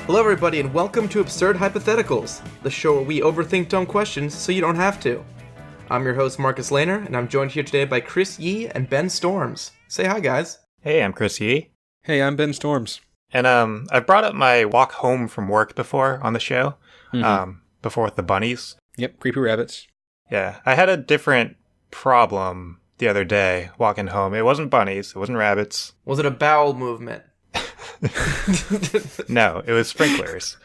Hello everybody and welcome to Absurd Hypotheticals, the show where we overthink dumb questions so you don't have to. I'm your host Marcus Lehner, and I'm joined here today by Chris Yee and Ben Storms. Say hi, guys. Hey, I'm Chris Yee. Hey, I'm Ben Storms. And I've brought up my walk home from work before on the show, before with the bunnies. Yep, creepy rabbits. Yeah, I had a different problem the other day walking home. It wasn't bunnies, it wasn't rabbits. Was it a bowel movement? No, it was sprinklers.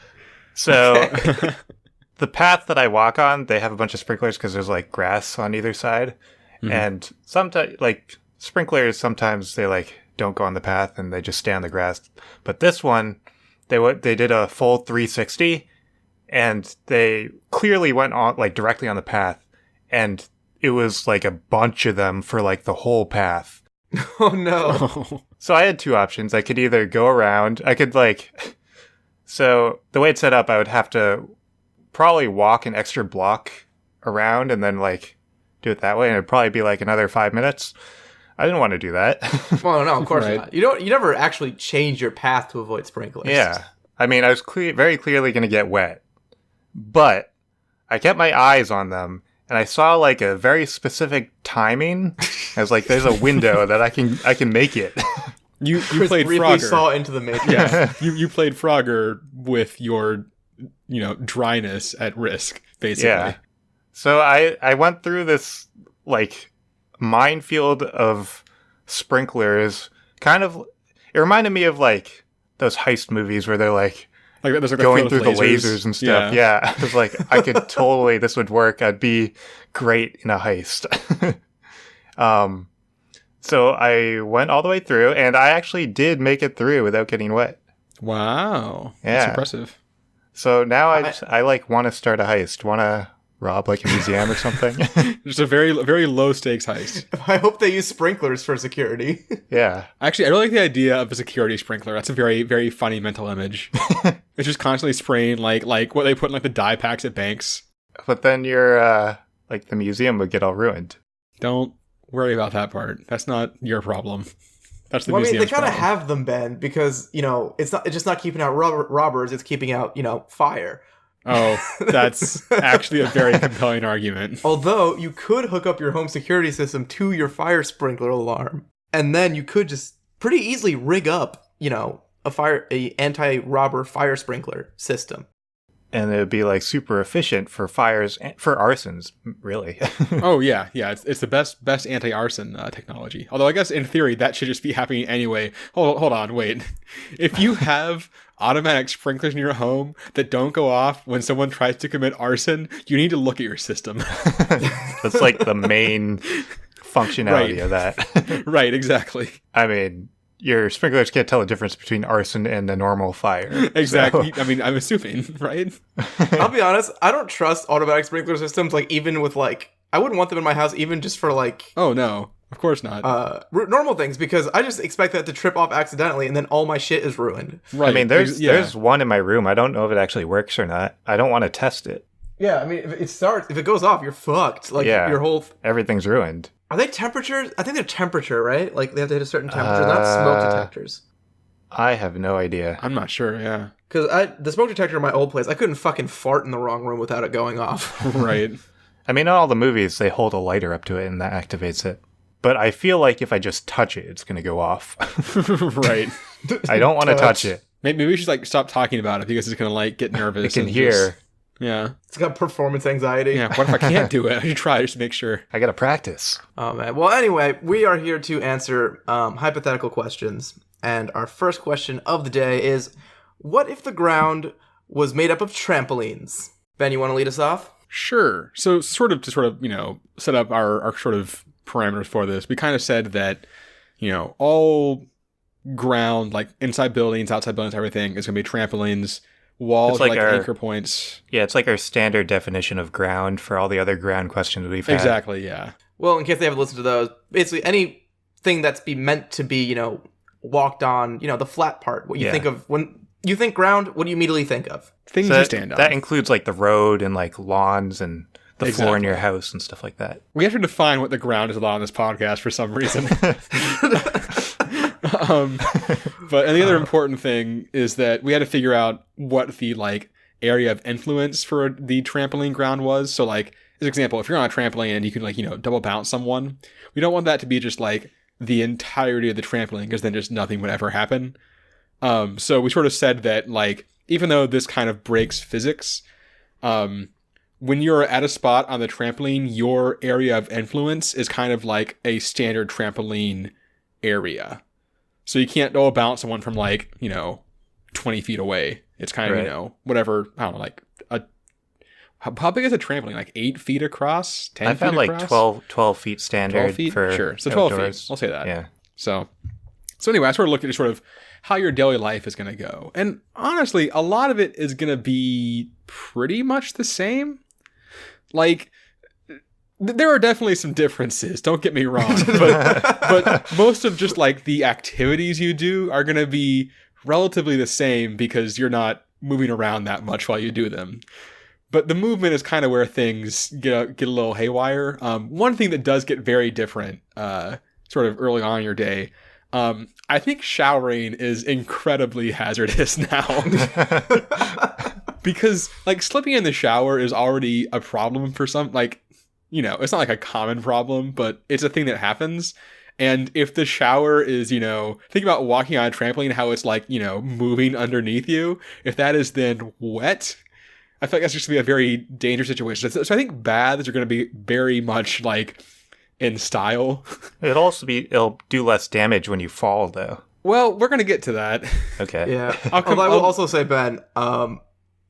So the path that I walk on, they have a bunch of sprinklers because there's like grass on either side. And sometimes, like, sprinklers, sometimes they like don't go on the path and they just stay on the grass. But this one, they did a full 360 and they clearly went on like directly on the path. And it was like a bunch of them for like the whole path. Oh no. So I had two options. I could either go around, so the way it's set up, I would have to probably walk an extra block around and then like do it that way. And it'd probably be like another 5 minutes. I didn't want to do that. Well, no, of course not. You never actually change your path to avoid sprinklers. Yeah. I mean, I was very clearly going to get wet, but I kept my eyes on them. And I saw like a very specific timing. I was like, "There's a window that I can make it." You Chris played briefly Frogger. saw into the matrix. Yeah, you played Frogger with your, dryness at risk, basically. Yeah. So I went through this like minefield of sprinklers. Kind of, it reminded me of like those heist movies where they're like there's like going a through field the of lasers and stuff. Yeah. I was like, I could totally, this would work. I'd be great in a heist. So I went all the way through and I actually did make it through without getting wet. Wow. Yeah. That's impressive. So now I like want to start a heist. Want to rob like a museum or something. Just a very, very low stakes heist. I hope they use sprinklers for security. Yeah. Actually, I really like the idea of a security sprinkler. That's a very, very funny mental image. It's just constantly spraying like what they put in like the dye packs at banks. But then your like the museum would get all ruined. Don't worry about that part. That's not your problem. That's the Well, I mean, museum's they kind of problem. have them, Ben, because it's just not keeping out robbers. It's keeping out fire. Oh, that's actually a very compelling argument. Although you could hook up your home security system to your fire sprinkler alarm, and then you could just pretty easily rig up, a anti-robber fire sprinkler system. And it would be like super efficient for fires, for arsons, really. Oh yeah, it's the best anti-arson technology. Although I guess in theory that should just be happening anyway. Hold on, wait. If you have automatic sprinklers in your home that don't go off when someone tries to commit arson, you need to look at your system. That's like the main functionality of that. Right, exactly. I mean, your sprinklers can't tell the difference between arson and a normal fire. Exactly. So. I mean, I'm assuming, right? I'll be honest, I don't trust automatic sprinkler systems, like, even with, like, I wouldn't want them in my house even just for, like... Oh, no. Of course not. Normal things, because I just expect that to trip off accidentally, and then all my shit is ruined. Right. I mean, there's one in my room. I don't know if it actually works or not. I don't want to test it. Yeah, I mean, if it goes off, you're fucked. Like, your whole... Everything's ruined. Are they temperatures? I think they're temperature, right? Like, they have to hit a certain temperature, not smoke detectors. I have no idea. I'm not sure, yeah. Because the smoke detector in my old place, I couldn't fucking fart in the wrong room without it going off. Right. I mean, in all the movies, they hold a lighter up to it and that activates it. But I feel like if I just touch it, it's going to go off. Right. I don't want to touch it. Maybe we should like stop talking about it because it's going to like get nervous. It can hear. Yeah. It's got performance anxiety. Yeah, what if I can't do it? I should try just to make sure. I got to practice. Oh, man. Well, anyway, we are here to answer hypothetical questions. And our first question of the day is, what if the ground was made up of trampolines? Ben, you want to lead us off? Sure. So to sort of, set up our sort of parameters for this, we kind of said that, all ground, like inside buildings, outside buildings, everything is going to be trampolines. Walls like our anchor points. Yeah, it's like our standard definition of ground for all the other ground questions we've had. Exactly, yeah. Well, in case they haven't listened to those, basically anything that's meant to be, walked on, the flat part. What you think of when you think ground, what do you immediately think of? Things you stand on. That includes like the road and like lawns and the floor in your house and stuff like that. We have to define what the ground is allowed on this podcast for some reason. And the other important thing is that we had to figure out what the like area of influence for the trampoline ground was. So like, as an example, if you're on a trampoline and you can like, double bounce someone, we don't want that to be just like the entirety of the trampoline, because then just nothing would ever happen. So we sort of said that like, even though this kind of breaks physics, when you're at a spot on the trampoline, your area of influence is kind of like a standard trampoline area. So you can't double bounce someone from like, 20 feet away. It's kind of, whatever, I don't know, like how big is a trampoline? Like 8 feet across? 10 I feet found across? like 12 feet standard 12 feet? for Sure. So 12 outdoors. feet. I'll say that. Yeah. So anyway, I sort of looked at sort of how your daily life is going to go. And honestly, a lot of it is going to be pretty much the same. Like, there are definitely some differences, don't get me wrong. But most of just like the activities you do are going to be relatively the same, because you're not moving around that much while you do them. But the movement is kind of where things get a little haywire. One thing that does get very different sort of early on in your day, I think showering is incredibly hazardous now. Because like slipping in the shower is already a problem for some, like, it's not like a common problem, but it's a thing that happens. And if the shower is, think about walking on a trampoline, how it's like, moving underneath you. If that is then wet, I feel like that's just going to be a very dangerous situation. So I think baths are going to be very much like in style. It'll do less damage when you fall, though. Well, we're going to get to that. Okay. Yeah. I will also say, Ben, I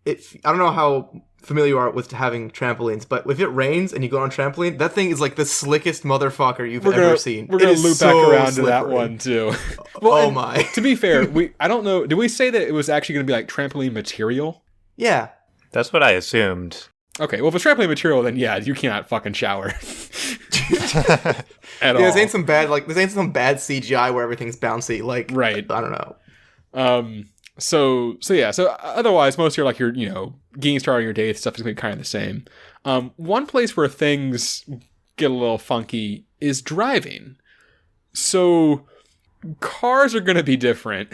don't know how familiar you are with having trampolines, but if it rains and you go on a trampoline, that thing is like the slickest motherfucker you've ever seen. We're going to loop back around to that one, too. Well, my. To be fair, I don't know. Did we say that it was actually going to be like trampoline material? Yeah. That's what I assumed. Okay, well, if it's trampoline material, then yeah, you cannot fucking shower. At all. This ain't some bad CGI where everything's bouncy. Like, right. I don't know. So otherwise, most of your getting started on your day stuff is going to be kind of the same. One place where things get a little funky is driving. So cars are going to be different.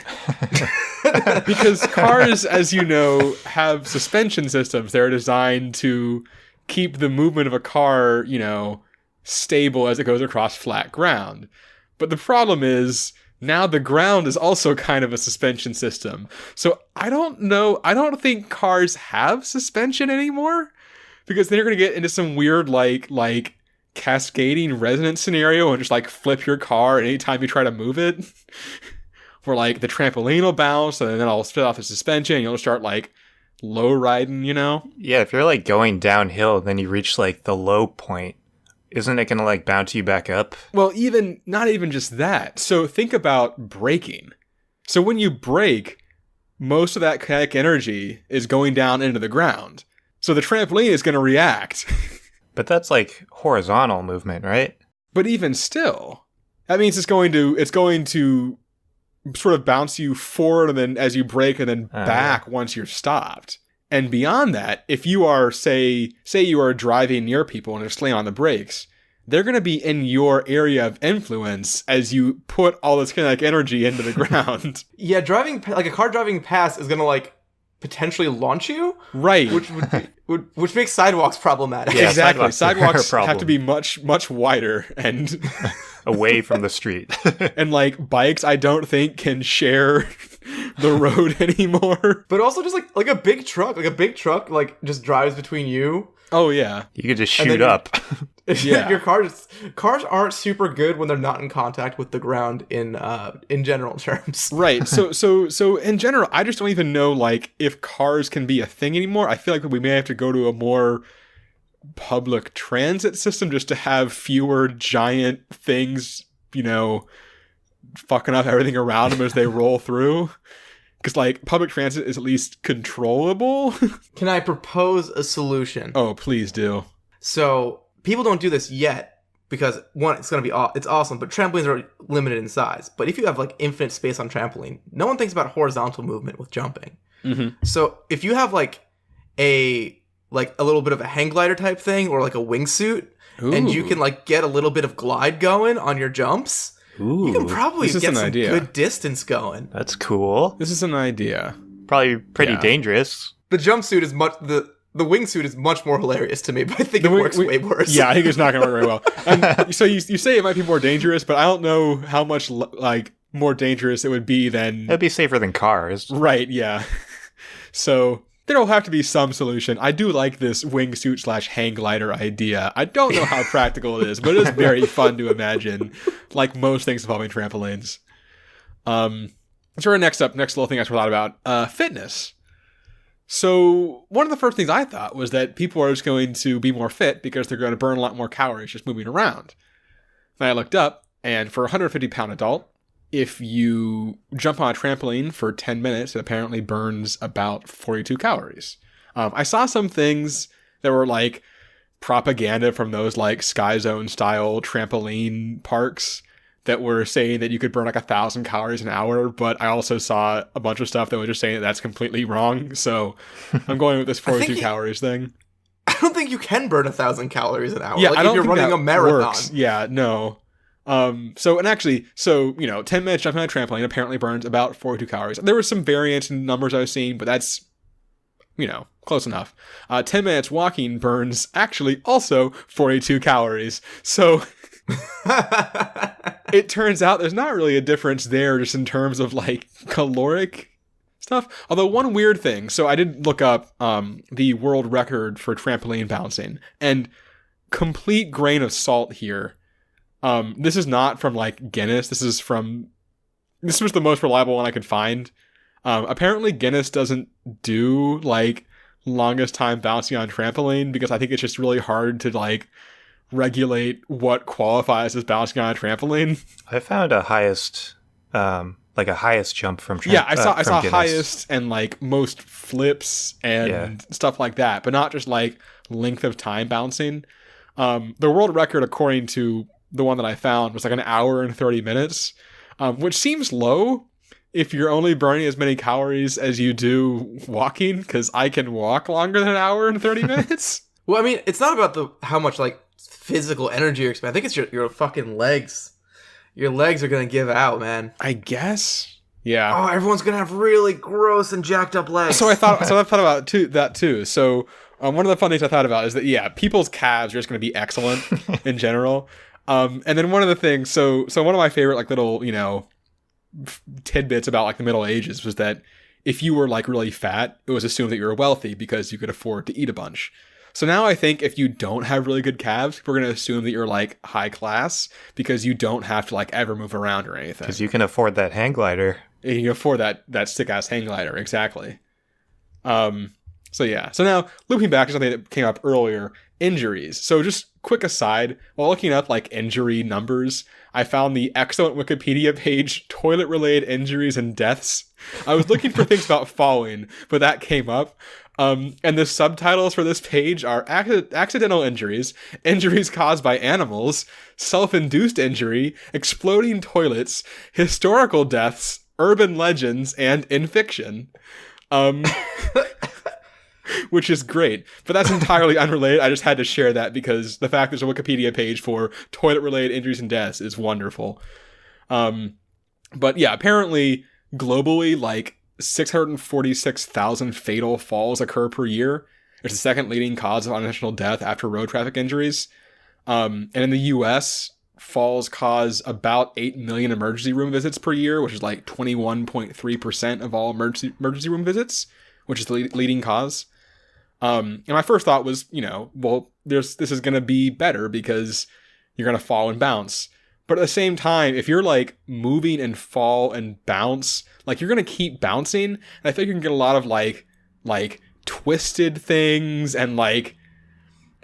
Because cars, as you know, have suspension systems. They're designed to keep the movement of a car, stable as it goes across flat ground. But the problem is, now the ground is also kind of a suspension system. So I don't know. I don't think cars have suspension anymore, because then you're going to get into some weird like cascading resonance scenario and just like flip your car anytime you try to move it. Where like the trampoline will bounce and then I'll spit off the suspension and you'll start like low riding, Yeah, if you're like going downhill, then you reach like the low point. Isn't it going to like bounce you back up? Well, not even just that. So think about braking. So when you brake, most of that kinetic energy is going down into the ground. So the trampoline is going to react. But that's like horizontal movement, right? But even still, that means it's going to sort of bounce you forward and then as you brake and then back once you're stopped. And beyond that, if you are, say you are driving near people and they're slamming on the brakes, they're going to be in your area of influence as you put all this kinetic energy into the ground. Yeah, like a car driving past is going to like potentially launch you. Right. Which makes sidewalks problematic. Yeah, exactly. Sidewalks have to be much, much wider and away from the street. And like bikes, I don't think can share the road anymore. But also just like a big truck, like just drives between you. Oh yeah. You could just shoot up. Yeah. Your cars aren't super good when they're not in contact with the ground in general terms. Right. So in general, I just don't even know like if cars can be a thing anymore. I feel like we may have to go to a more public transit system just to have fewer giant things, fucking up everything around them as they roll through. Because, like, public transit is at least controllable. Can I propose a solution? Oh, please do. So, people don't do this yet because, one, it's awesome, but trampolines are limited in size. But if you have, like, infinite space on trampoline, no one thinks about horizontal movement with jumping. Mm-hmm. So, if you have, a little bit of a hang glider type thing or, like, a wingsuit, and you can, like, get a little bit of glide going on your jumps, You can probably This is get an some idea. good distance going. That's cool. This is an idea. Probably pretty Yeah. dangerous. The jumpsuit is the wingsuit is much more hilarious to me, but I think it works way worse. Yeah, I think it's not going to work very well. And so you say it might be more dangerous, but I don't know how much like more dangerous it would be than. It'd be safer than cars. Right, yeah. So there will have to be some solution. I do like this wingsuit / hang glider idea. I don't know how practical it is, but it is very fun to imagine, like most things involving trampolines. So our next little thing I thought about, fitness. So one of the first things I thought was that people are just going to be more fit because they're going to burn a lot more calories just moving around. And I looked up, and for a 150-pound adult, if you jump on a trampoline for 10 minutes, it apparently burns about 42 calories. I saw some things that were like propaganda from those like Sky Zone style trampoline parks that were saying that you could burn like 1,000 calories an hour, but I also saw a bunch of stuff that was just saying that that's completely wrong. So I'm going with this 42 calories thing. I don't think you can burn 1,000 calories an hour. Yeah, like I don't if you're think running that a marathon. works. Yeah, no. So 10 minutes jumping on a trampoline apparently burns about 42 calories. There was some variance in numbers I was seeing, but that's, close enough. 10 minutes walking burns actually also 42 calories. So it turns out there's not really a difference there just in terms of like caloric stuff. Although one weird thing, so I did look up the world record for trampoline bouncing, and complete grain of salt here. This is not from like Guinness. This was the most reliable one I could find. Apparently Guinness doesn't do like longest time bouncing on trampoline because I think it's just really hard to like regulate what qualifies as bouncing on a trampoline. I found a highest jump from Yeah, I saw Guinness. highest and like most flips and stuff like that, but not just like length of time bouncing. The world record, according to the one that I found, was like an hour and 30 minutes, which seems low if you're only burning as many calories as you do walking, because I can walk longer than an hour and 30 minutes. Well, I mean, it's not about how much like physical energy you're expending. I think it's your fucking legs. Your legs are gonna give out, man. I guess. Yeah. Oh, everyone's gonna have really gross and jacked up legs. So I thought about that too. So one of the fun things I thought about is that people's calves are just going to be excellent in general. And then one of the things, so one of my favorite like little tidbits about like the Middle Ages was that if you were like really fat, it was assumed that you were wealthy because you could afford to eat a bunch. So now I think if you don't have really good calves, we're going to assume that you're like high class because you don't have to like ever move around or anything. Because you can afford that hang glider. And you can afford that sick ass hang glider, exactly. So now looping back to something that came up earlier, injuries. So just quick aside, while looking up like injury numbers, I found the excellent Wikipedia page, toilet-related injuries and deaths. I was looking for things about falling, but that came up. And the subtitles for this page are accidental injuries, injuries caused by animals, self-induced injury, exploding toilets, historical deaths, urban legends, and in fiction. Which is great, but that's entirely unrelated. I just had to share that because the fact there's a Wikipedia page for toilet-related injuries and deaths is wonderful. But yeah, apparently globally, like 646,000 fatal falls occur per year. It's the second leading cause of unintentional death after road traffic injuries. And in the U.S., falls cause about 8 million emergency room visits per year, which is like 21.3% of all emergency room visits, which is the leading cause. And my first thought was, this is going to be better because you're going to fall and bounce. But at the same time, if you're like moving and fall and bounce, like you're going to keep bouncing. And I think you can get a lot of like twisted things and like,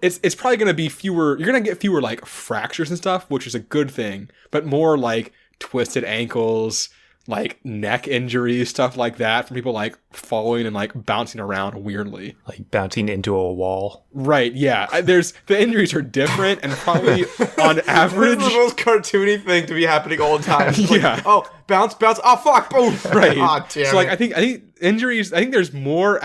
it's probably going to be fewer, you're going to get fewer like fractures and stuff, which is a good thing, but more like twisted ankles, like neck injuries, stuff like that from people like falling and like bouncing around weirdly. Like bouncing into a wall. Right, yeah. The injuries are different and probably on average... This is the most cartoony thing to be happening all the time. Like, yeah. Oh, bounce, oh fuck, boom. Right. Oh, damn so like it. I think injuries, I think there's more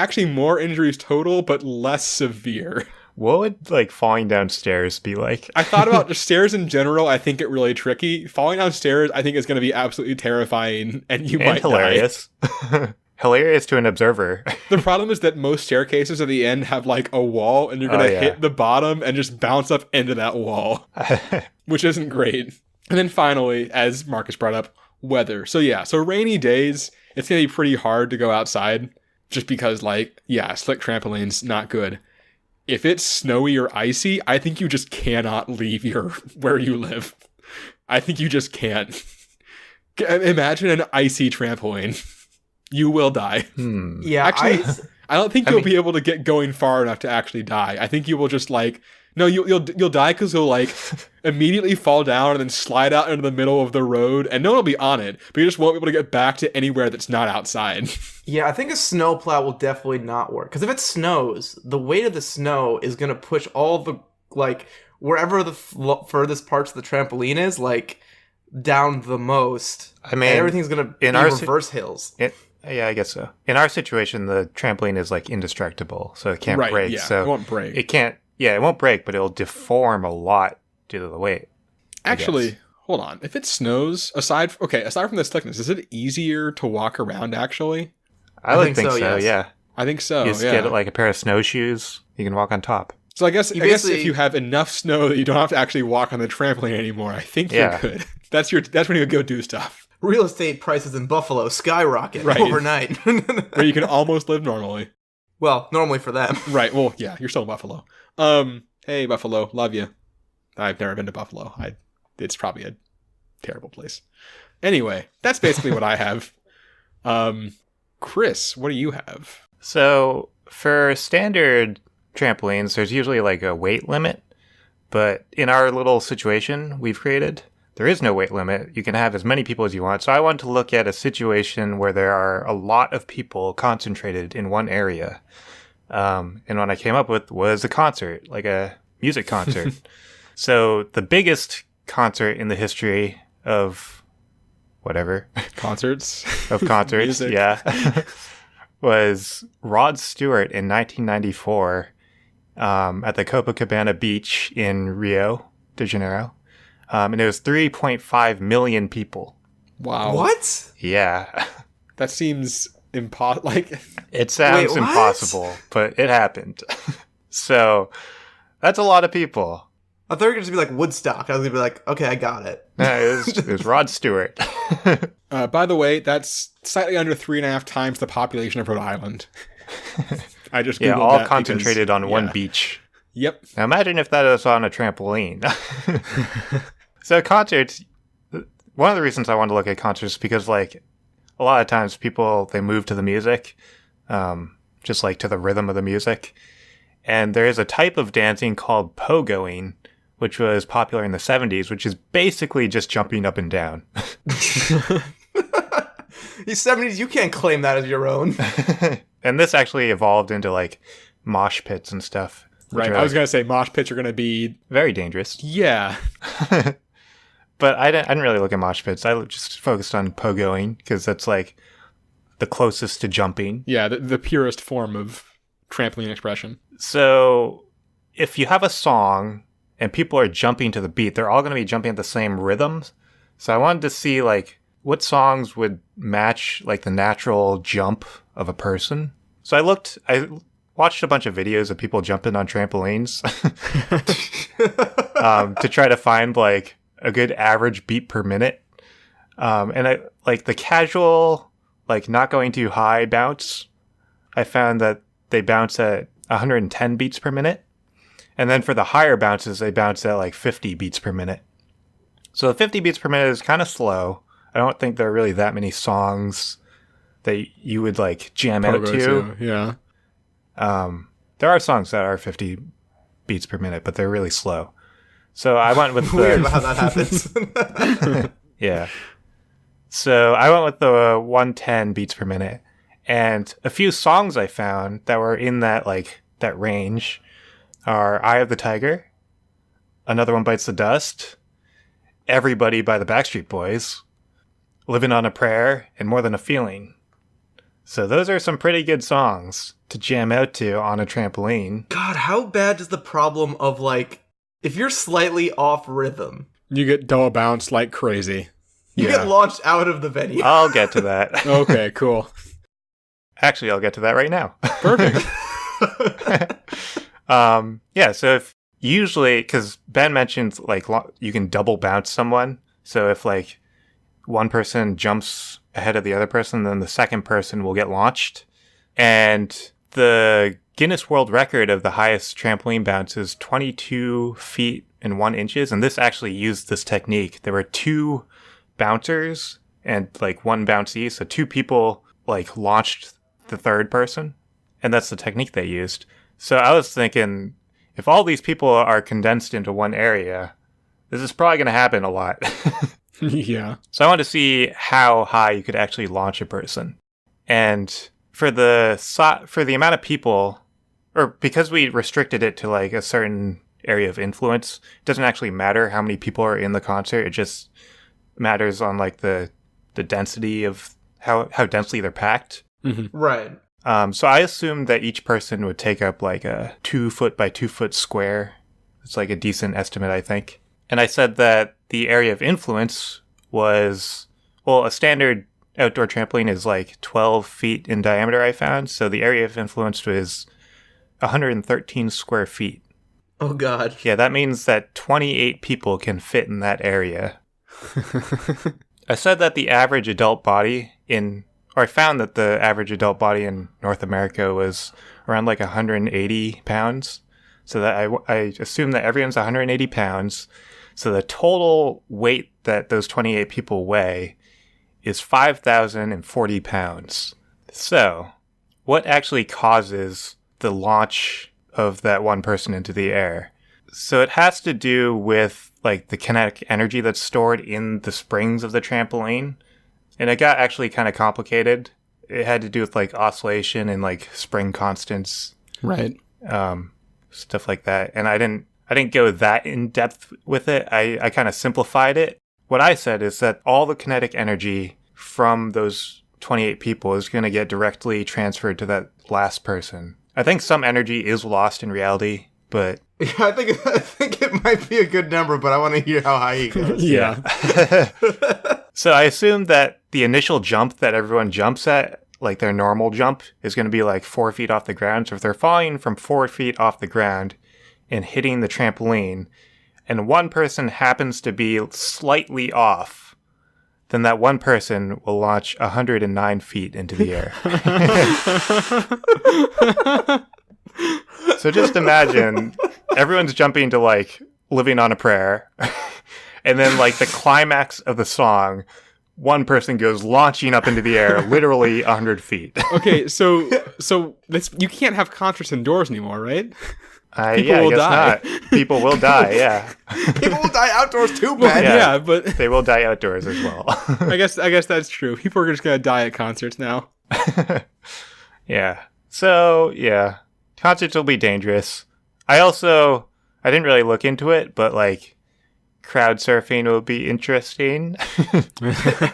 injuries total, but less severe. What would like falling downstairs be like? I thought about just stairs in general. I think it really tricky. Falling downstairs, I think is going to be absolutely terrifying, and you might hilarious. Hilarious to an observer. The problem is that most staircases at the end have like a wall, and you're going to hit the bottom and just bounce up into that wall, which isn't great. And then finally, as Marcus brought up, weather. So rainy days, it's going to be pretty hard to go outside just because slick trampolines, not good. If it's snowy or icy, I think you just cannot leave where you live. I think you just can't. Imagine an icy trampoline. You will die. Yeah, actually, I don't think you'll be able to get going far enough to actually die. I think you will just you'll die because you'll immediately fall down and then slide out into the middle of the road, and no one will be on it, but you just won't be able to get back to anywhere that's not outside. Yeah, I think a snowplow will definitely not work, because if it snows, the weight of the snow is gonna push all the wherever the furthest parts of the trampoline is down the most. I mean, and everything's gonna be reverse hills. Yeah, I guess so. In our situation, the trampoline is indestructible, so it can't break. Yeah, so it won't break. It can't. Yeah, it won't break, but it'll deform a lot due to the weight. Actually, hold on. If it snows, aside from the slickness, is it easier to walk around? Actually, I would think so. Yes. Yeah, I think so. You just get a pair of snowshoes. You can walk on top. So I guess if you have enough snow that you don't have to actually walk on the trampoline anymore, I think you're good. That's when you go do stuff. Real estate prices in Buffalo skyrocket overnight. Where you can almost live normally. Well, normally for them. Right. Well, yeah, you're still in Buffalo. Hey, Buffalo. Love you. I've never been to Buffalo. It's probably a terrible place. Anyway, that's basically what I have. Chris, what do you have? So, for standard trampolines, there's usually a weight limit. But in our little situation we've created, there is no weight limit. You can have as many people as you want. So I wanted to look at a situation where there are a lot of people concentrated in one area. And what I came up with was a concert, like a music concert. So the biggest concert in the history of concerts, music. Yeah, was Rod Stewart in 1994 at the Copacabana Beach in Rio de Janeiro. And it was 3.5 million people. Wow. What? Yeah. That seems impossible. It sounds impossible, but it happened. So, that's a lot of people. I thought you were going to be Woodstock. I was going to be like, okay, I got it. No, it was Rod Stewart. By the way, that's slightly under 3.5 times the population of Rhode Island. I just Googled all that concentrated on one beach. Yep. Now imagine if that was on a trampoline. So concerts, one of the reasons I wanted to look at concerts is because a lot of times people, they move to the music, just to the rhythm of the music. And there is a type of dancing called pogoing, which was popular in the 70s, which is basically just jumping up and down. These 70s, you can't claim that as your own. And this actually evolved into mosh pits and stuff. Right. I was going to say mosh pits are going to be very dangerous. Yeah. But I didn't really look at mosh pits. I just focused on pogoing because that's the closest to jumping. Yeah, the purest form of trampoline expression. So if you have a song and people are jumping to the beat, they're all going to be jumping at the same rhythms. So I wanted to see what songs would match the natural jump of a person. So I watched a bunch of videos of people jumping on trampolines to try to find a good average beat per minute. And I the casual, not going too high bounce, I found that they bounce at 110 beats per minute. And then for the higher bounces, they bounce at 50 beats per minute. So the 50 beats per minute is kind of slow. I don't think there are really that many songs that you would jam out to. Yeah. There are songs that are 50 beats per minute, but they're really slow. So I went with weird how that happens. Yeah. So I went with the 110 beats per minute, and a few songs I found that were in that that range are "Eye of the Tiger," "Another One Bites the Dust," "Everybody" by the Backstreet Boys, "Living on a Prayer," and "More Than a Feeling." So those are some pretty good songs to jam out to on a trampoline. God, how bad does the problem of, like, if you're slightly off rhythm, You get double bounced like crazy. you Yeah. get launched out of the venue. I'll get to that. Okay, cool. Actually, I'll get to that right now. Perfect. Yeah, so if usually, because Ben mentioned, like, you can double bounce someone. So if, like, one person jumps ahead of the other person, then the second person will get launched. And the Guinness World Record of the highest trampoline bounce is 22 feet and 1 inches. And this actually used this technique. There were 2 bouncers and, like, 1 bouncee. So 2 people, like, launched the third person. And that's the technique they used. So I was thinking, if all these people are condensed into one area, this is probably going to happen a lot. Yeah. So I wanted to see how high you could actually launch a person. And for the amount of people, or because we restricted it to, like, a certain area of influence, it doesn't actually matter how many people are in the concert. It just matters on, like, the density of how densely they're packed. Mm-hmm. Right. So I assumed that each person would take up, like, a 2 foot by 2 foot square. It's like a decent estimate, I think. And I said that the area of influence was, well, a standard outdoor trampoline is like 12 feet in diameter, I found. So the area of influence was 113 square feet. Oh, God. Yeah, that means that 28 people can fit in that area. I said that the average adult body I found that the average adult body in North America was around like 180 pounds. So that I assume that everyone's 180 pounds. So the total weight that those 28 people weigh is 5,040 pounds. So what actually causes the launch of that one person into the air? So it has to do with, like, the kinetic energy that's stored in the springs of the trampoline. And it got actually kind of complicated. It had to do with, like, oscillation and, like, spring constants. Right. Stuff like that. And I didn't go that in depth with it. I kind of simplified it. What I said is that all the kinetic energy from those 28 people is going to get directly transferred to that last person. I think some energy is lost in reality, but Yeah, I think it might be a good number, but I want to hear how high he goes. Yeah. So I assumed that the initial jump that everyone jumps at, like their normal jump, is going to be like 4 feet off the ground. So if they're falling from 4 feet off the ground and hitting the trampoline, and one person happens to be slightly off, then that one person will launch 109 feet into the air. So just imagine everyone's jumping to, like, Living on a Prayer. And then, like, the climax of the song, one person goes launching up into the air, literally 100 feet. Okay, so this, you can't have concerts indoors anymore, right? I People guess will die. not. People will die, yeah. People will die outdoors too, Ben. Yeah, but They will die outdoors as well. I guess that's true. People are just gonna die at concerts now. Yeah. So, yeah. Concerts will be dangerous. I didn't really look into it, but, like, crowd surfing will be interesting.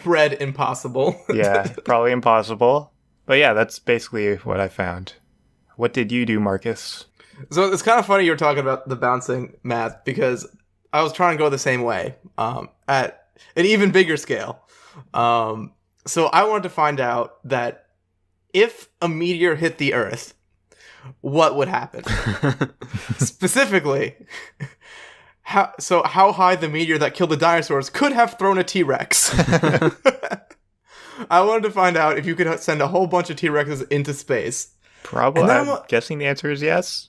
Red impossible. Yeah, probably impossible. But yeah, that's basically what I found. What did you do, Marcus? So it's kind of funny you were talking about the bouncing math, because I was trying to go the same way at an even bigger scale. So I wanted to find out that if a meteor hit the Earth, what would happen? Specifically, how high the meteor that killed the dinosaurs could have thrown a T-Rex. I wanted to find out if you could send a whole bunch of T-Rexes into space. Probably. And then I'm guessing the answer is yes.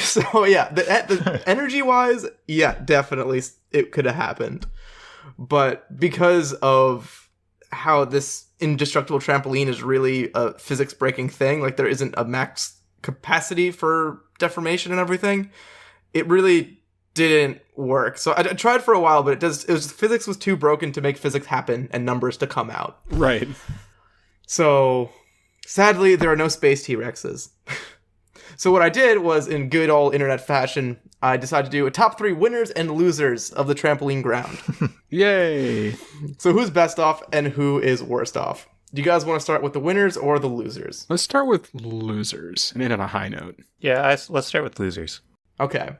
So yeah, the energy-wise, yeah, definitely it could have happened. But because of how this indestructible trampoline is really a physics-breaking thing, like there isn't a max capacity for deformation and everything, it really didn't work. So I tried for a while, but physics was too broken to make physics happen and numbers to come out. Right. So sadly, there are no space T-Rexes. So what I did was, in good old internet fashion, I decided to do a top 3 winners and losers of the trampoline ground. Yay. So who's best off and who is worst off? Do you guys want to start with the winners or the losers? Let's start with losers and end on a high note. Yeah, let's start with losers. Okay.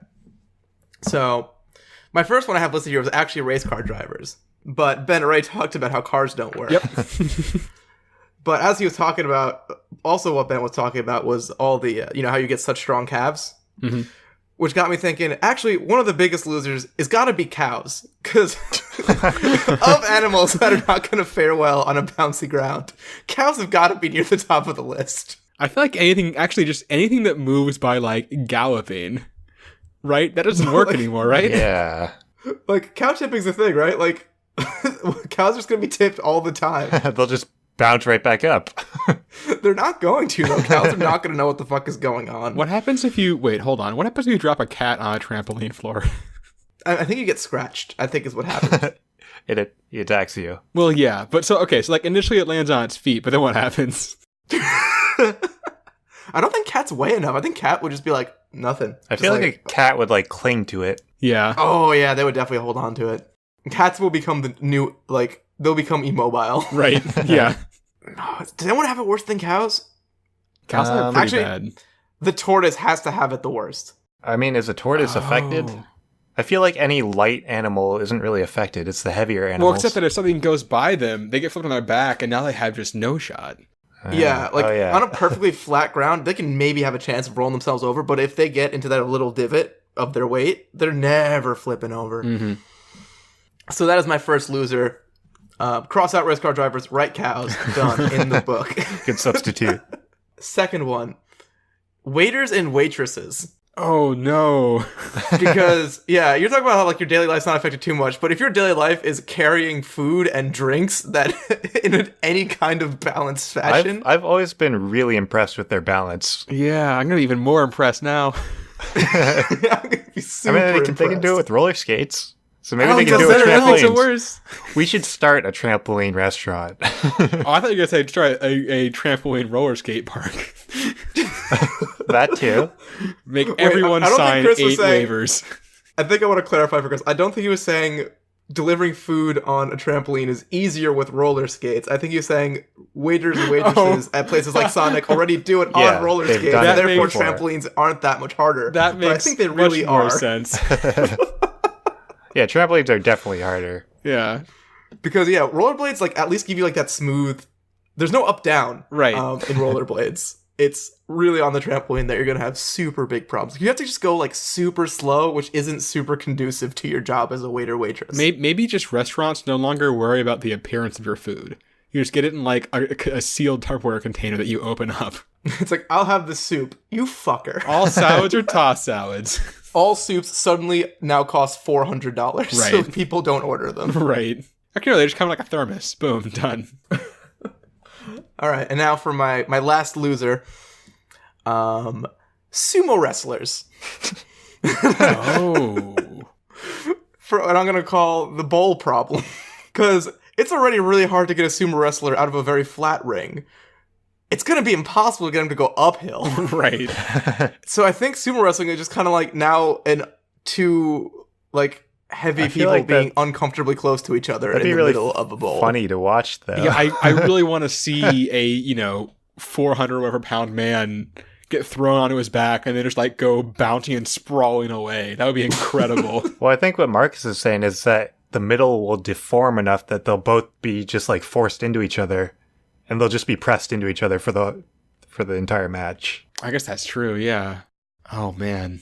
So, my first one I have listed here was actually race car drivers. But Ben already talked about how cars don't work. Yep. But as he was talking about, also what Ben was talking about was all the, how you get such strong calves. Mm-hmm. Which got me thinking, actually, one of the biggest losers is got to be cows. Because of animals that are not going to fare well on a bouncy ground, cows have got to be near the top of the list. I feel like just anything that moves by, like, galloping, right? That doesn't work anymore, right? Yeah. Like, cow tipping's a thing, right? Like, cows are just going to be tipped all the time. They'll just bounce right back up. They're not going to, though. Cows are not going to know what the fuck is going on. What happens if you... Wait, hold on. What happens if you drop a cat on a trampoline floor? I think you get scratched, I think is what happens. It attacks you. Well, yeah. But so like, initially it lands on its feet, but then what happens? I don't think cats weigh enough. I think cat would just be like, nothing. I feel like a cat would, like, cling to it. Yeah. Oh, yeah, they would definitely hold on to it. Cats will become the new, like, they'll become immobile. Right. Yeah. Does anyone have it worse than cows? Cows are pretty actually, bad. The tortoise has to have it the worst. I mean, is a tortoise affected? I feel like any light animal isn't really affected. It's the heavier animals. Well, except that if something goes by them, they get flipped on their back, and now they have just no shot. Yeah, like, on a perfectly flat ground, they can maybe have a chance of rolling themselves over, but if they get into that little divot of their weight, they're never flipping over. Mm-hmm. So that is my first loser. Cross out race car drivers, write cows. Done. In the book. Good substitute. Second one. Waiters and waitresses. Oh, no. Because, yeah, you're talking about how, like, your daily life's not affected too much, but if your daily life is carrying food and drinks that in any kind of balanced fashion... I've always been really impressed with their balance. Yeah, I'm going to be even more impressed now. I'm gonna be super they can do it with roller skates. So maybe Oh, they can does do it with that makes it trampolines. worse. We should start a trampoline restaurant. Oh, I thought you were going to say try a trampoline roller skate park. That too. Make everyone I don't think sign Chris was 8 saying- waivers. I think I want to clarify for Chris. I don't think he was saying delivering food on a trampoline is easier with roller skates. I think he was saying waiters and waitresses at places like Sonic already do it on roller they've skates. done it Therefore, before. trampolines aren't that much harder. That makes but I think they really much more are. sense. Yeah, trampolines are definitely harder. Yeah. Because, yeah, rollerblades, like, at least give you, like, that smooth... There's no up-down Right. in rollerblades. It's really on the trampoline that you're going to have super big problems. You have to just go, like, super slow, which isn't super conducive to your job as a waiter waitress. Maybe just restaurants no longer worry about the appearance of your food. You just get it in, like, a sealed Tupperware container that you open up. It's like, I'll have the soup. You fucker. All salads are tossed salads. All soups suddenly now cost $400, so Right. people don't order them. Right. Actually, no, they just come in like a thermos. Boom, done. All right, and now for my last loser, sumo wrestlers. Oh. For what I'm going to call the bowl problem. Because it's already really hard to get a sumo wrestler out of a very flat ring. It's going to be impossible to get him to go uphill. Right. So I think sumo wrestling is just kind of like now two, like, heavy I feel people like being uncomfortably close to each other in the really middle of a bowl. Funny to watch, though. Yeah, I really want to see a, 400 or whatever pound man get thrown onto his back and then just like go bouncing and sprawling away. That would be incredible. Well, I think what Marcus is saying is that the middle will deform enough that they'll both be just like forced into each other, and they'll just be pressed into each other for the entire match. I guess that's true, yeah. Oh man.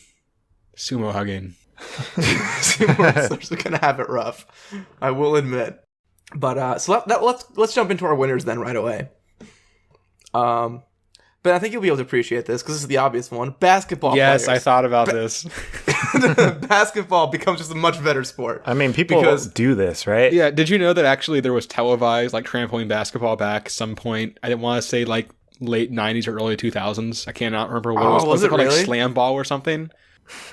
Sumo hugging. Sumo wrestlers are gonna have it rough, I will admit. But so let's jump into our winners then right away. But I think you'll be able to appreciate this because this is the obvious one. Basketball. Yes, players. I thought about this. Basketball becomes just a much better sport. I mean, people do this, right? Yeah, did you know that actually there was televised like trampoline basketball back at some point? I didn't want to say like late 90s or early 2000s. I cannot remember what it was. Was it called really? like Slam Ball or something?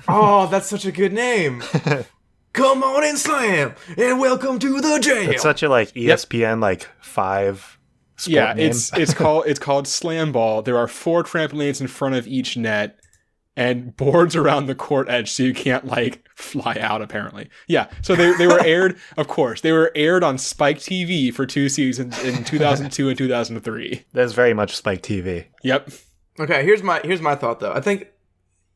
Oh, that's such a good name. Come on and slam, and welcome to the jam. It's such a like ESPN like 5 sport Yeah, name. it's called Slam Ball. There are 4 trampolines in front of each net, and boards around the court edge so you can't like fly out, apparently. Yeah, so they were aired, of course. They were aired on Spike TV for 2 seasons in 2002 and 2003. That's very much Spike TV. Yep. Okay, here's my thought though. I think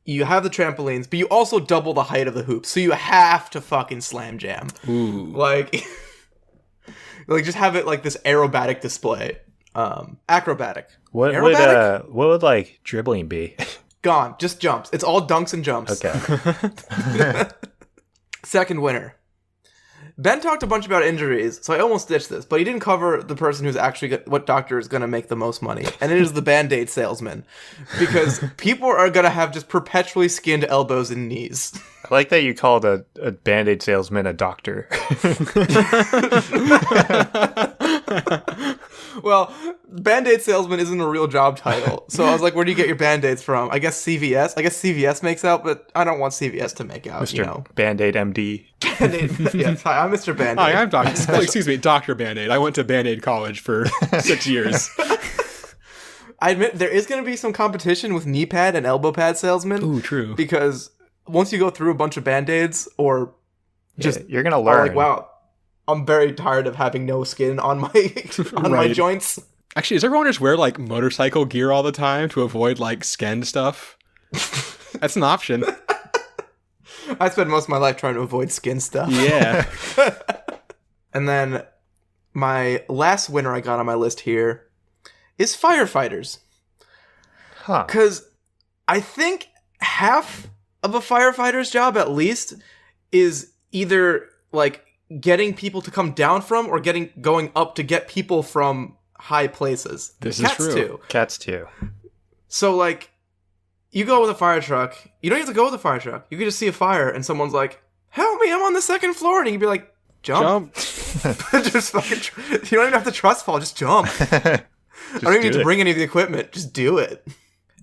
you have the trampolines, but you also double the height of the hoops, so you have to fucking slam jam. Ooh. Like just have it like this aerobatic display. Acrobatic. What would like dribbling be? Gone. Just jumps. It's all dunks and jumps. Okay. Second winner. Ben talked a bunch about injuries, so I almost ditched this, but he didn't cover the person who's actually what doctor is going to make the most money, and it is the Band-Aid salesman, because people are going to have just perpetually skinned elbows and knees. I like that you called a Band-Aid salesman a doctor. Well, Band-Aid salesman isn't a real job title, so I was like, where do you get your Band-Aids from? I guess CVS? I guess CVS makes out, but I don't want CVS to make out, Mr. you know. Band-Aid MD. Band-Aid. Yes, hi, I'm Mr. Band-Aid. Hi, I'm Dr. Excuse me, Dr. Band-Aid. I went to Band-Aid college for 6 years. I admit, there is going to be some competition with knee pad and elbow pad salesmen. Ooh, true. Because once you go through a bunch of Band-Aids, or just... Yeah, you're going to learn. Like, wow, I'm very tired of having no skin on my my joints. Actually, does everyone just wear like motorcycle gear all the time to avoid like skin stuff? That's an option. I spend most of my life trying to avoid skin stuff. Yeah. And then my last winner I got on my list here is firefighters. Huh. Because I think half of a firefighter's job, at least, is either like getting people to come down from or going up to get people from high places. This Cats is true. too. Cats too. So like, you go with a fire truck. You don't have to go with a fire truck. You can just see a fire and someone's like, "Help me! I'm on the second floor," and you can be like, "Jump!" Just fucking. You don't even have to trust fall. Just jump. I don't even need to bring any of the equipment. Just do it.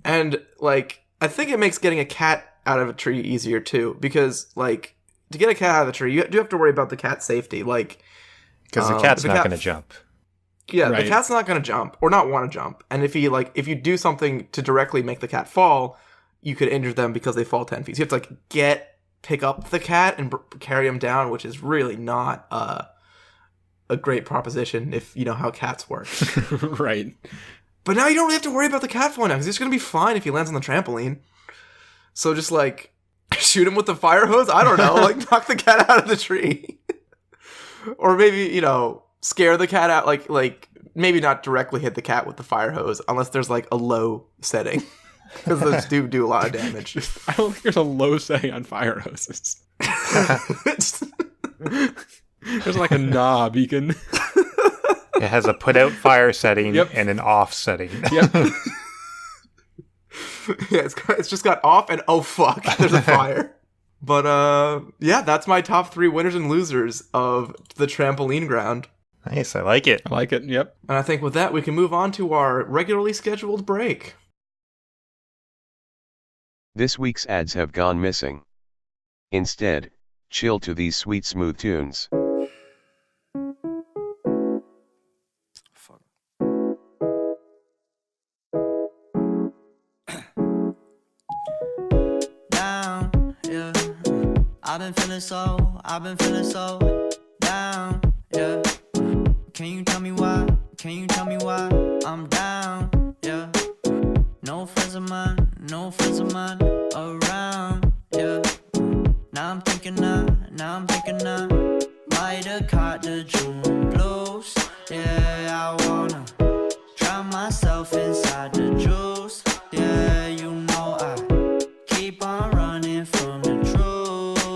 And like, I think it makes getting a cat out of a tree easier too, because like, to get a cat out of the tree, you do have to worry about the cat's safety, like, because the cat's not going to jump. Yeah, Right. The cat's not going to jump or not want to jump, and if you do something to directly make the cat fall, you could injure them because they fall 10 feet. So you have to like pick up the cat and carry him down, which is really not a great proposition if you know how cats work. Right. But now you don't really have to worry about the cat falling down because he's going to be fine if he lands on the trampoline. So just like shoot him with the fire hose. I don't know, like knock the cat out of the tree, or maybe scare the cat out. Like maybe not directly hit the cat with the fire hose unless there's like a low setting because those do a lot of damage. I don't think there's a low setting on fire hoses. There's like a knob you can. It has a put out fire setting Yep. and an off setting. Yep. Yeah, it's just got off and oh fuck, there's a fire. But yeah, that's my top 3 winners and losers of the trampoline ground. Nice, I like it. I like it. Yep. And I think with that we can move on to our regularly scheduled break. This week's ads have gone missing. Instead, chill to these sweet smooth tunes. Down, yeah. I've been feeling so down, yeah. Can you tell me why? I'm down, yeah. No friends of mine around, yeah. Now I'm thinking I might have caught the June blues. Yeah, I wanna drown myself inside the juice. Yeah, you know I keep on running from the truth.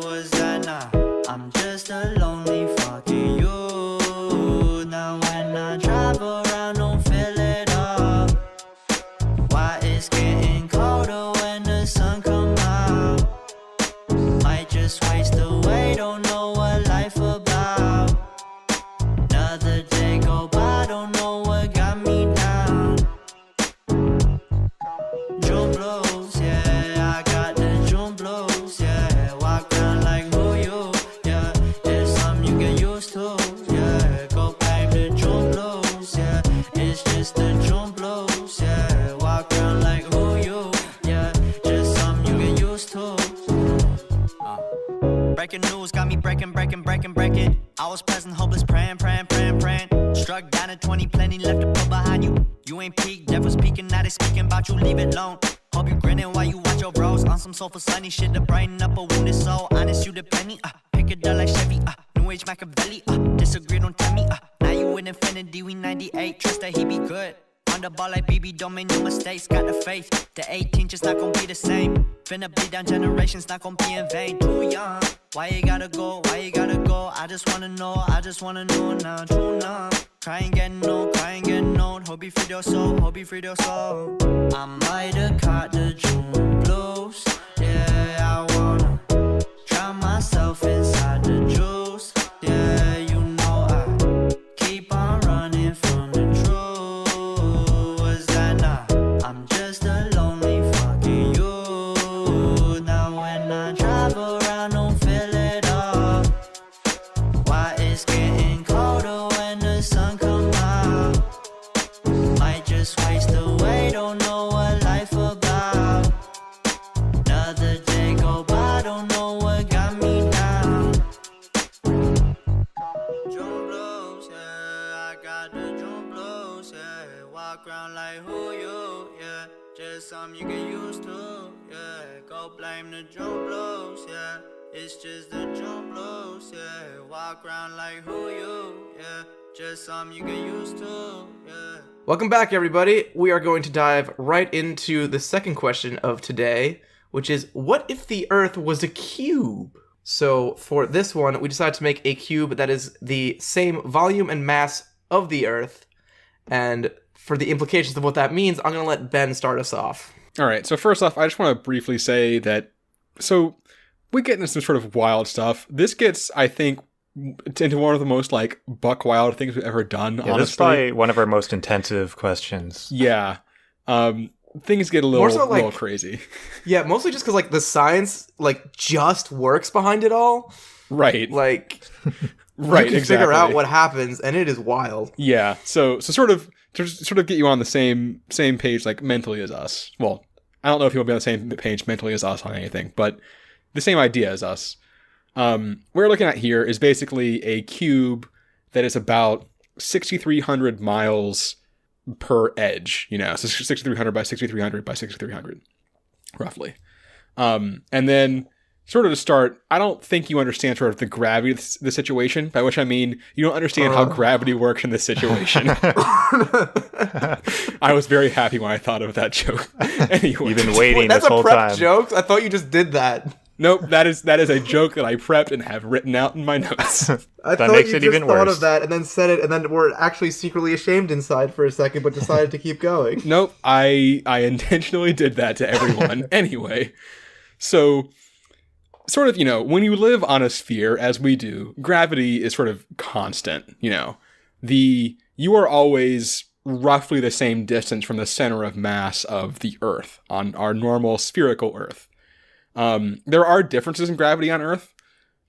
Was that not? I'm just a lonely fucking you. Now when I drive around, don't feel it up. Why it's getting colder when the sun come out? Might just waste away, don't know what life about. Another day go by. breaking news got me breaking. I was present, hopeless, praying. Struck down at 20, plenty left to put behind you. You ain't peaked, devil's speaking, now they speaking about you, leave it alone. Hope you grinning while you watch your bros on some sofa sunny shit to brighten up a wounded soul. Honest, you the penny, pick it up like Chevy, New Age Machiavelli, disagree, don't tell me, now you with infinity, we 98, trust that he be good. On the ball like BB, don't make no mistakes, got the faith. The 18 just not gonna be the same. Finna bleed down generations, not gonna be in vain. Too young, why you gotta go, I just wanna know now, true numb. Cry and get known, hope you freed your soul, I might have caught the June blues. Yeah, I wanna drown myself inside the juice. Yeah, you know I keep on running from the truth. Was that not? I'm just a lonely fucking youth. Now when I drive around, don't feel it all. Why it's getting colder when the sun come out? Might just waste away, don't know what life about. Another day go by, don't know what got me down. June blues, yeah, I got the June blues, yeah. Walk around like who you, yeah. Just something you get used to, yeah. Go blame the June blues, yeah. It's just the June blues, yeah. Walk around like who you, yeah. Just something you get used to, yeah. Welcome back, everybody. We are going to dive right into the second question of today, which is, what if the Earth was a cube? So for this one, we decided to make a cube that is the same volume and mass of the Earth. And for the implications of what that means, I'm going to let Ben start us off. All right, so first off, I just want to briefly say that, so we get into some sort of wild stuff. This gets, I think, into one of the most, like, buck wild things we've ever done, Yeah, honestly. this is probably one of our most intensive questions. Yeah. Things get a More so, little crazy. Yeah, mostly just because, like, the science, like, just works behind it all. Right. Like, Right, you can exactly. figure out what happens, and it is wild. Yeah. So sort of get you on the same page, like, mentally as us. Well, I don't know if you'll be on the same page mentally as us on anything, but the same idea as us. What we're looking at here is basically a cube that is about 6,300 miles per edge, you know, so 6,300 by 6,300 by 6,300, roughly. And then sort of to start, I don't think you understand sort of the gravity of the situation, by which I mean you don't understand how gravity works in this situation. I was very happy when I thought of that joke. Anyway. You've been waiting That's this a whole prep time. joke? I thought you just did that. Nope, that is a joke that I prepped and have written out in my notes. I That thought makes you it just even thought worse. of that and then said it, and then were actually secretly ashamed inside for a second, but decided to keep going. Nope, I intentionally did that to everyone. Anyway, so sort of, you know, when you live on a sphere, as we do, gravity is sort of constant, you know. You are always roughly the same distance from the center of mass of the Earth on our normal spherical Earth. There are differences in gravity on Earth,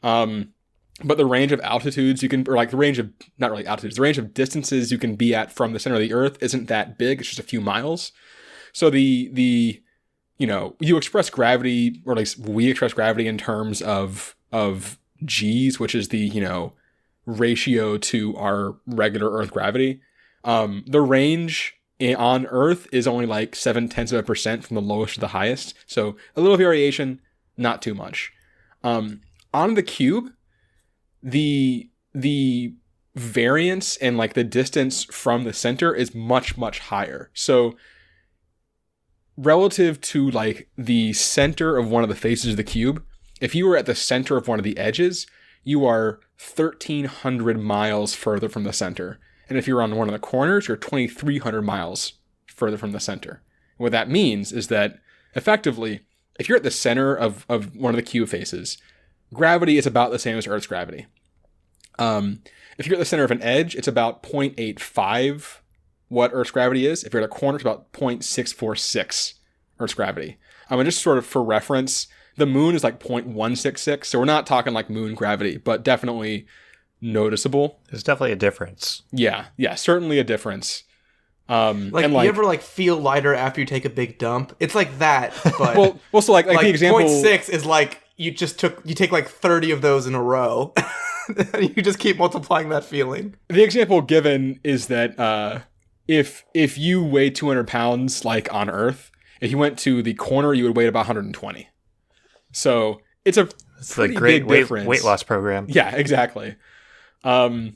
but the range of altitudes you can, or like the range of, not really altitudes, the range of distances you can be at from the center of the Earth isn't that big. It's just a few miles. So you know, you express gravity, or at least we express gravity in terms of G's, which is the, you know, ratio to our regular Earth gravity. The range on Earth is only like 0.7% from the lowest to the highest. So a little variation, not too much. On the cube, the variance and like the distance from the center is much, much higher. So relative to like the center of one of the faces of the cube, if you were at the center of one of the edges, you are 1,300 miles further from the center. And if you're on one of the corners, you're 2,300 miles further from the center. And what that means is that, effectively, if you're at the center of one of the cube faces, gravity is about the same as Earth's gravity. If you're at the center of an edge, it's about 0.85 what Earth's gravity is. If you're at a corner, it's about 0.646 Earth's gravity. And just sort of for reference, the moon is like 0.166, so we're not talking like moon gravity, but definitely noticeable. There's definitely a difference. Yeah, certainly a difference. Like, and you ever like feel lighter after you take a big dump? It's like that, but well, so like like the example, 0.6 is like you take like 30 of those in a row. You just keep multiplying that feeling. The example given is that if you weigh 200 pounds like on Earth, if you went to the corner, you would weigh about 120. So it's a pretty great big difference. weight loss program. Yeah, exactly. And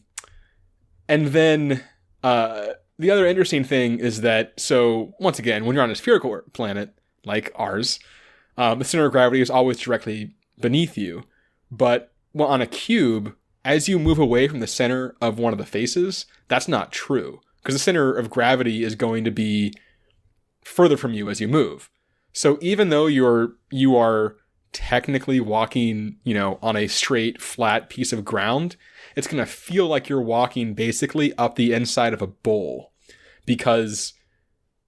then the other interesting thing is that, so once again, when you're on a spherical planet like ours, the center of gravity is always directly beneath you. But on a cube, as you move away from the center of one of the faces, that's not true. Because the center of gravity is going to be further from you as you move. So even though you are technically walking, on a straight, flat piece of ground, it's going to feel like you're walking basically up the inside of a bowl. Because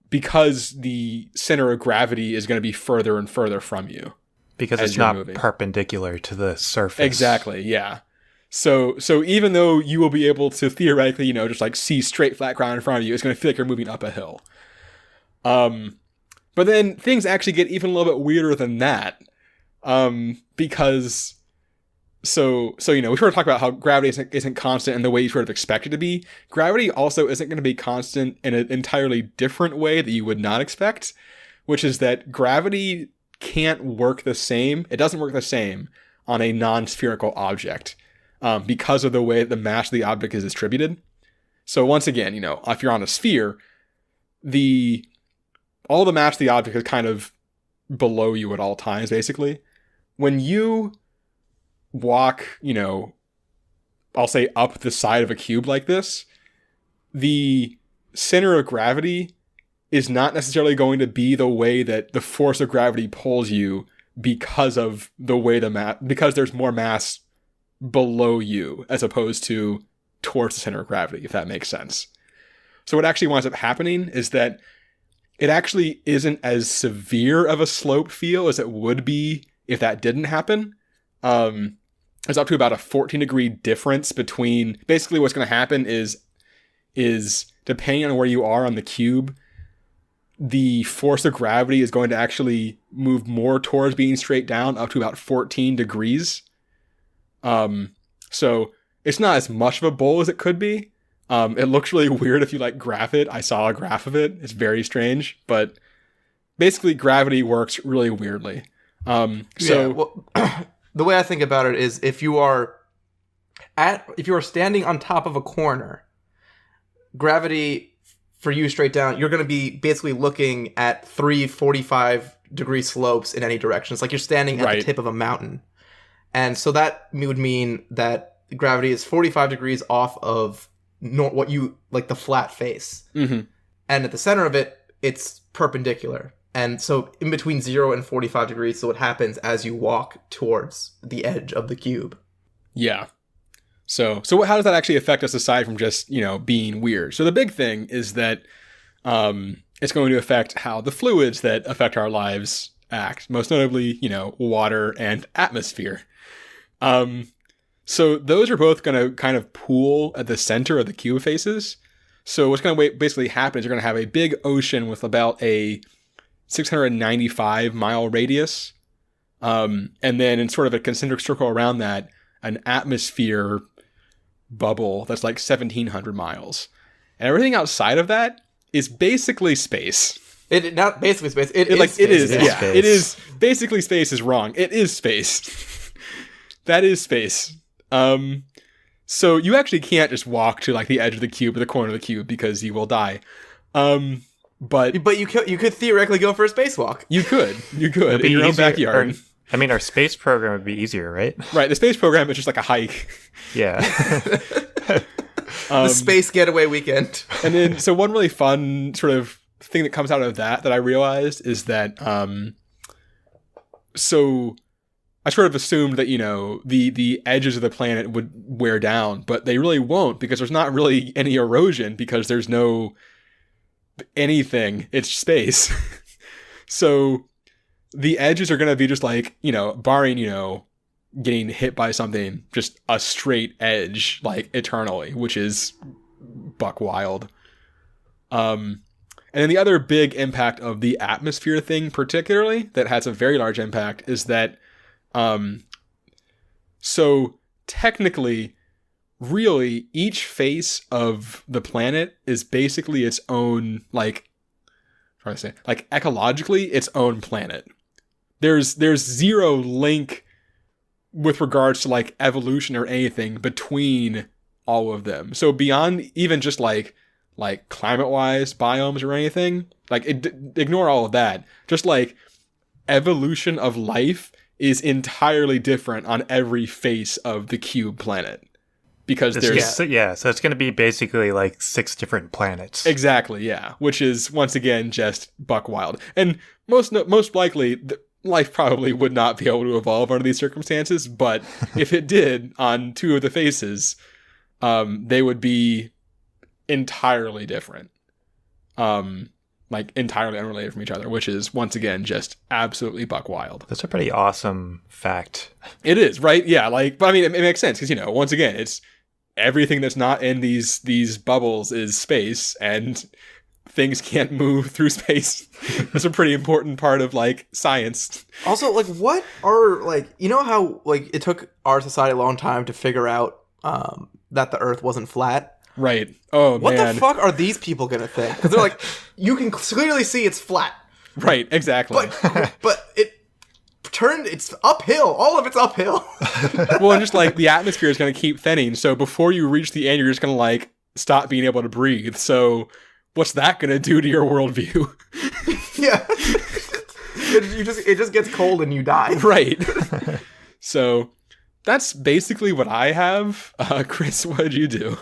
the center of gravity is going to be further and further from you. Because it's not perpendicular to the surface. Exactly, yeah. So even though you will be able to theoretically, just like see straight flat ground in front of you, it's going to feel like you're moving up a hill. But then things actually get even a little bit weirder than that. Because we sort of talk about how gravity isn't constant in the way you sort of expect it to be. Gravity also isn't going to be constant in an entirely different way that you would not expect, which is that gravity can't work the same. It doesn't work the same on a non-spherical object because of the way the mass of the object is distributed. So once again, if you're on a sphere, all the mass of the object is kind of below you at all times, basically. When you walk, I'll say up the side of a cube like this, the center of gravity is not necessarily going to be the way that the force of gravity pulls you because of the way because there's more mass below you as opposed to towards the center of gravity, if that makes sense. So what actually winds up happening is that it actually isn't as severe of a slope feel as it would be if that didn't happen. There's up to about a 14-degree difference between, basically what's going to happen is depending on where you are on the cube, the force of gravity is going to actually move more towards being straight down, up to about 14 degrees. So it's not as much of a bowl as it could be. It looks really weird if you graph it. I saw a graph of it. It's very strange, but basically gravity works really weirdly. The way I think about it is if you are standing on top of a corner, gravity for you straight down, you're going to be basically looking at 3 45-degree slopes in any direction. It's like you're standing at the tip of a mountain. And so that would mean that gravity is 45 degrees off of the flat face. Mm-hmm. And at the center of it, it's perpendicular. And so in between 0 and 45 degrees, so what happens as you walk towards the edge of the cube. Yeah. So how does that actually affect us aside from just, being weird? So the big thing is that it's going to affect how the fluids that affect our lives act, most notably, water and atmosphere. So those are both going to kind of pool at the center of the cube faces. So what's going to basically happen is you're going to have a big ocean with about a 695-mile radius. And then in sort of a concentric circle around that, an atmosphere bubble that's like 1,700 miles. And everything outside of that is basically space. Not basically space. It is space. It is. Yeah. It is. Basically space is wrong. It is space. That is space. So you actually can't just walk to the edge of the cube or the corner of the cube because you will die. But you could theoretically go for a spacewalk. You could in your own backyard. Our space program would be easier, right? Right. The space program is just like a hike. Yeah. The space getaway weekend. And then, so one really fun sort of thing that comes out of that I realized is that, so I sort of assumed that, the edges of the planet would wear down, but they really won't because there's not really any erosion because there's no anything. It's space. So the edges are going to be just barring, getting hit by something, just a straight edge, eternally, which is buck wild. And then the other big impact of the atmosphere thing, particularly, that has a very large impact, is that So technically, really, each face of the planet is basically its own, like, trying to say, like, ecologically, its own planet. There's zero link with regards to, like, evolution or anything between all of them. So beyond even just, like climate-wise biomes or anything, like, ignore all of that. Just, like, evolution of life is entirely different on every face of the cube planet. Because so it's going to be basically like 6 different planets. Exactly, yeah. Which is, once again, just buck wild. And most likely, life probably would not be able to evolve under these circumstances, but if it did on 2 of the faces, they would be entirely different. Like, entirely unrelated from each other, which is, once again, just absolutely buck wild. That's a pretty awesome fact. It is, right? Yeah, like, but I mean, it makes sense, because, once again, it's everything that's not in these bubbles is space, and things can't move through space. That's a pretty important part of, like, science. Also, like, what are, like, how, like, it took our society a long time to figure out that the Earth wasn't flat? Right. Oh, what man. the fuck are these people gonna think? Because they're like, you can clearly see it's flat. Right, exactly. But it's uphill. All of it's uphill. Well, and just, like, the atmosphere is going to keep thinning, so before you reach the end, you're just going to, like, stop being able to breathe. So what's that going to do to your worldview? Yeah. It just gets cold and you die. Right. So that's basically what I have. Chris, what did you do?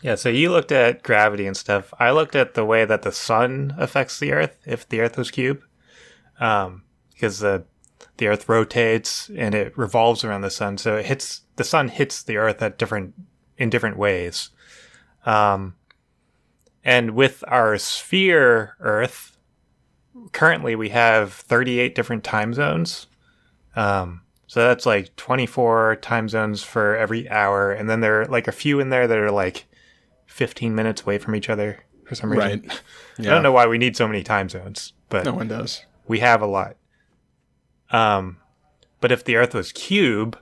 Yeah, so you looked at gravity and stuff. I looked at the way that the sun affects the Earth, if the Earth was cube. Because the Earth rotates and it revolves around the sun, so the sun hits the Earth in different ways. And with our sphere Earth, currently we have 38 different time zones. So that's like 24 time zones for every hour, and then there are like a few in there that are like 15 minutes away from each other for some reason. Right. Yeah. I don't know why we need so many time zones, but No one does. we have a lot. But if the Earth was cube,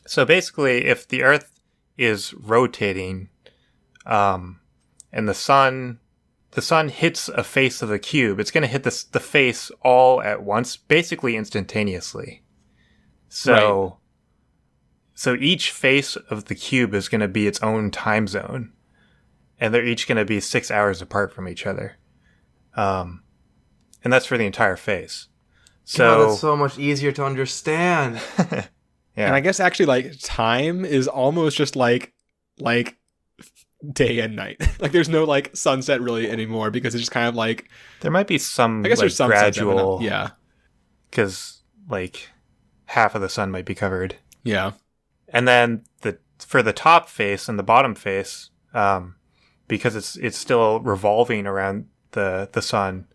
so basically if the Earth is rotating, and the sun hits a face of the cube, it's going to hit the face all at once, basically instantaneously. So each face of the cube is going to be its own time zone, and they're each going to be 6 hours apart from each other. And that's for the entire face. So that's so much easier to understand. yeah. And I guess actually, like, time is almost just like day and night. Like, there's no, like, sunset really anymore, because it's just kind of like, there might be some, I guess, like, there's some gradual, yeah, because like half of the sun might be covered. yeah, And then for the top face and the bottom face, because it's still revolving around the sun,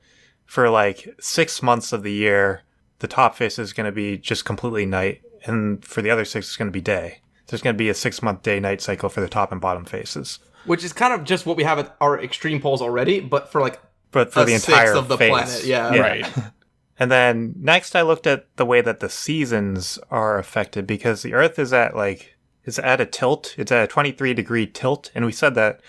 for like 6 months of the year, the top face is going to be just completely night, and for the other 6, it's going to be day. There's going to be a 6-month day-night cycle for the top and bottom faces. Which is kind of just what we have at our extreme poles already, but for like the entire sixth of the face. planet. Yeah. right. And then next I looked at the way that the seasons are affected, because the Earth is at a tilt. It's at a 23-degree tilt, and we said that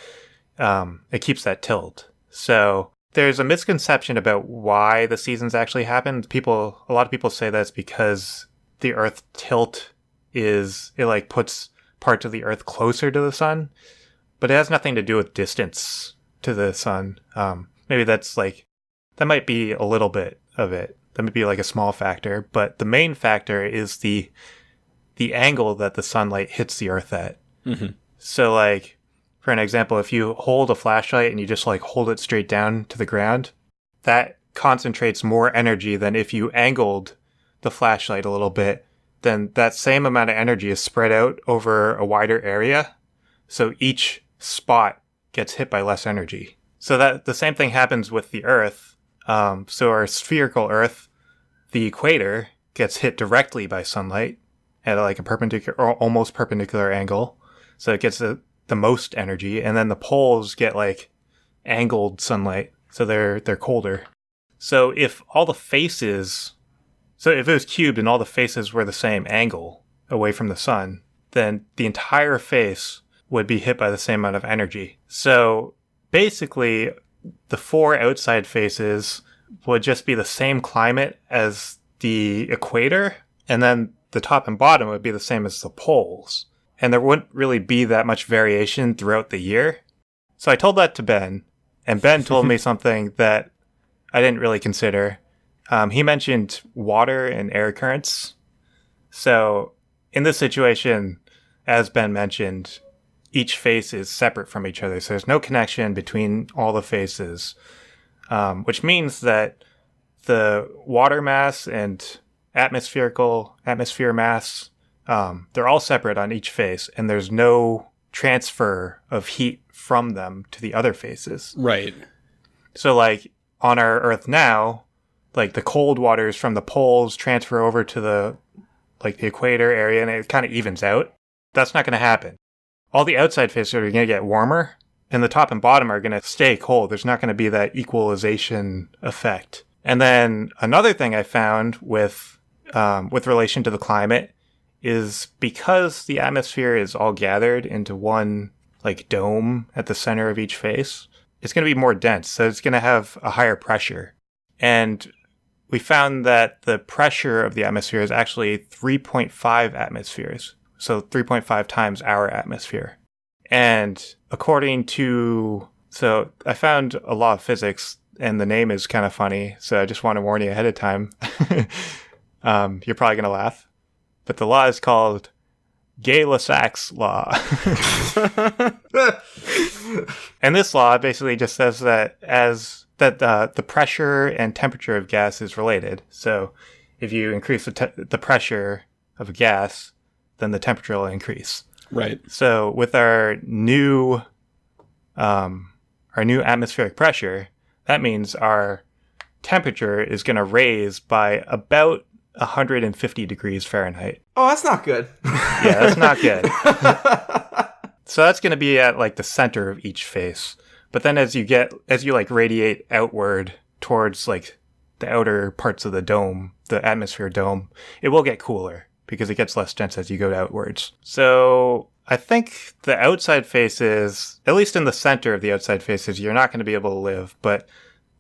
it keeps that tilt. So there's a misconception about why the seasons actually happen. A lot of people say that's because the Earth tilt puts parts of the Earth closer to the sun, but it has nothing to do with distance to the sun. Maybe that might be a little bit of it. That might be like a small factor, but the main factor is the angle that the sunlight hits the Earth at. Mm-hmm. So, like, for an example, if you hold a flashlight and you just like hold it straight down to the ground, that concentrates more energy than if you angled the flashlight a little bit. Then that same amount of energy is spread out over a wider area, so each spot gets hit by less energy. So that the same thing happens with the Earth. So our spherical Earth, the equator gets hit directly by sunlight at like a perpendicular or almost perpendicular angle, so it gets the most energy, and then the poles get like angled sunlight, so they're colder. So if all the faces So if it was cubed and all the faces were the same angle away from the sun, then the entire face would be hit by the same amount of energy. So basically, the 4 outside faces would just be the same climate as the equator, and then the top and bottom would be the same as the poles. And there wouldn't really be that much variation throughout the year. So I told that to Ben, and Ben told me something that I didn't really consider. He mentioned water and air currents. So in this situation, as Ben mentioned, each face is separate from each other. So there's no connection between all the faces, which means that the water mass and atmosphere mass, they're all separate on each face, and there's no transfer of heat from them to the other faces. Right. So like on our Earth now, like the cold waters from the poles transfer over to the equator area, and it kind of evens out. That's not going to happen. All the outside faces are going to get warmer, and the top and bottom are going to stay cold. There's not going to be that equalization effect. And then another thing I found with relation to the climate is because the atmosphere is all gathered into one like dome at the center of each face, it's going to be more dense. So it's going to have a higher pressure. And we found that the pressure of the atmosphere is actually 3.5 atmospheres. So 3.5 times our atmosphere. And so I found a law of physics, and the name is kind of funny. So I just want to warn you ahead of time. You're probably going to laugh. But the law is called Gay-Lussac's law. And this law basically just says that the pressure and temperature of gas is related. So if you increase the pressure of a gas, then the temperature will increase. Right. So with our new atmospheric pressure, that means our temperature is going to raise by about 150 degrees Fahrenheit. Oh, that's not good. Yeah, that's not good. So that's going to be at like the center of each face. But then as you radiate outward towards like the outer parts of the dome, the atmosphere dome, it will get cooler because it gets less dense as you go outwards. So I think the outside faces, at least in the center of the outside faces, you're not going to be able to live. But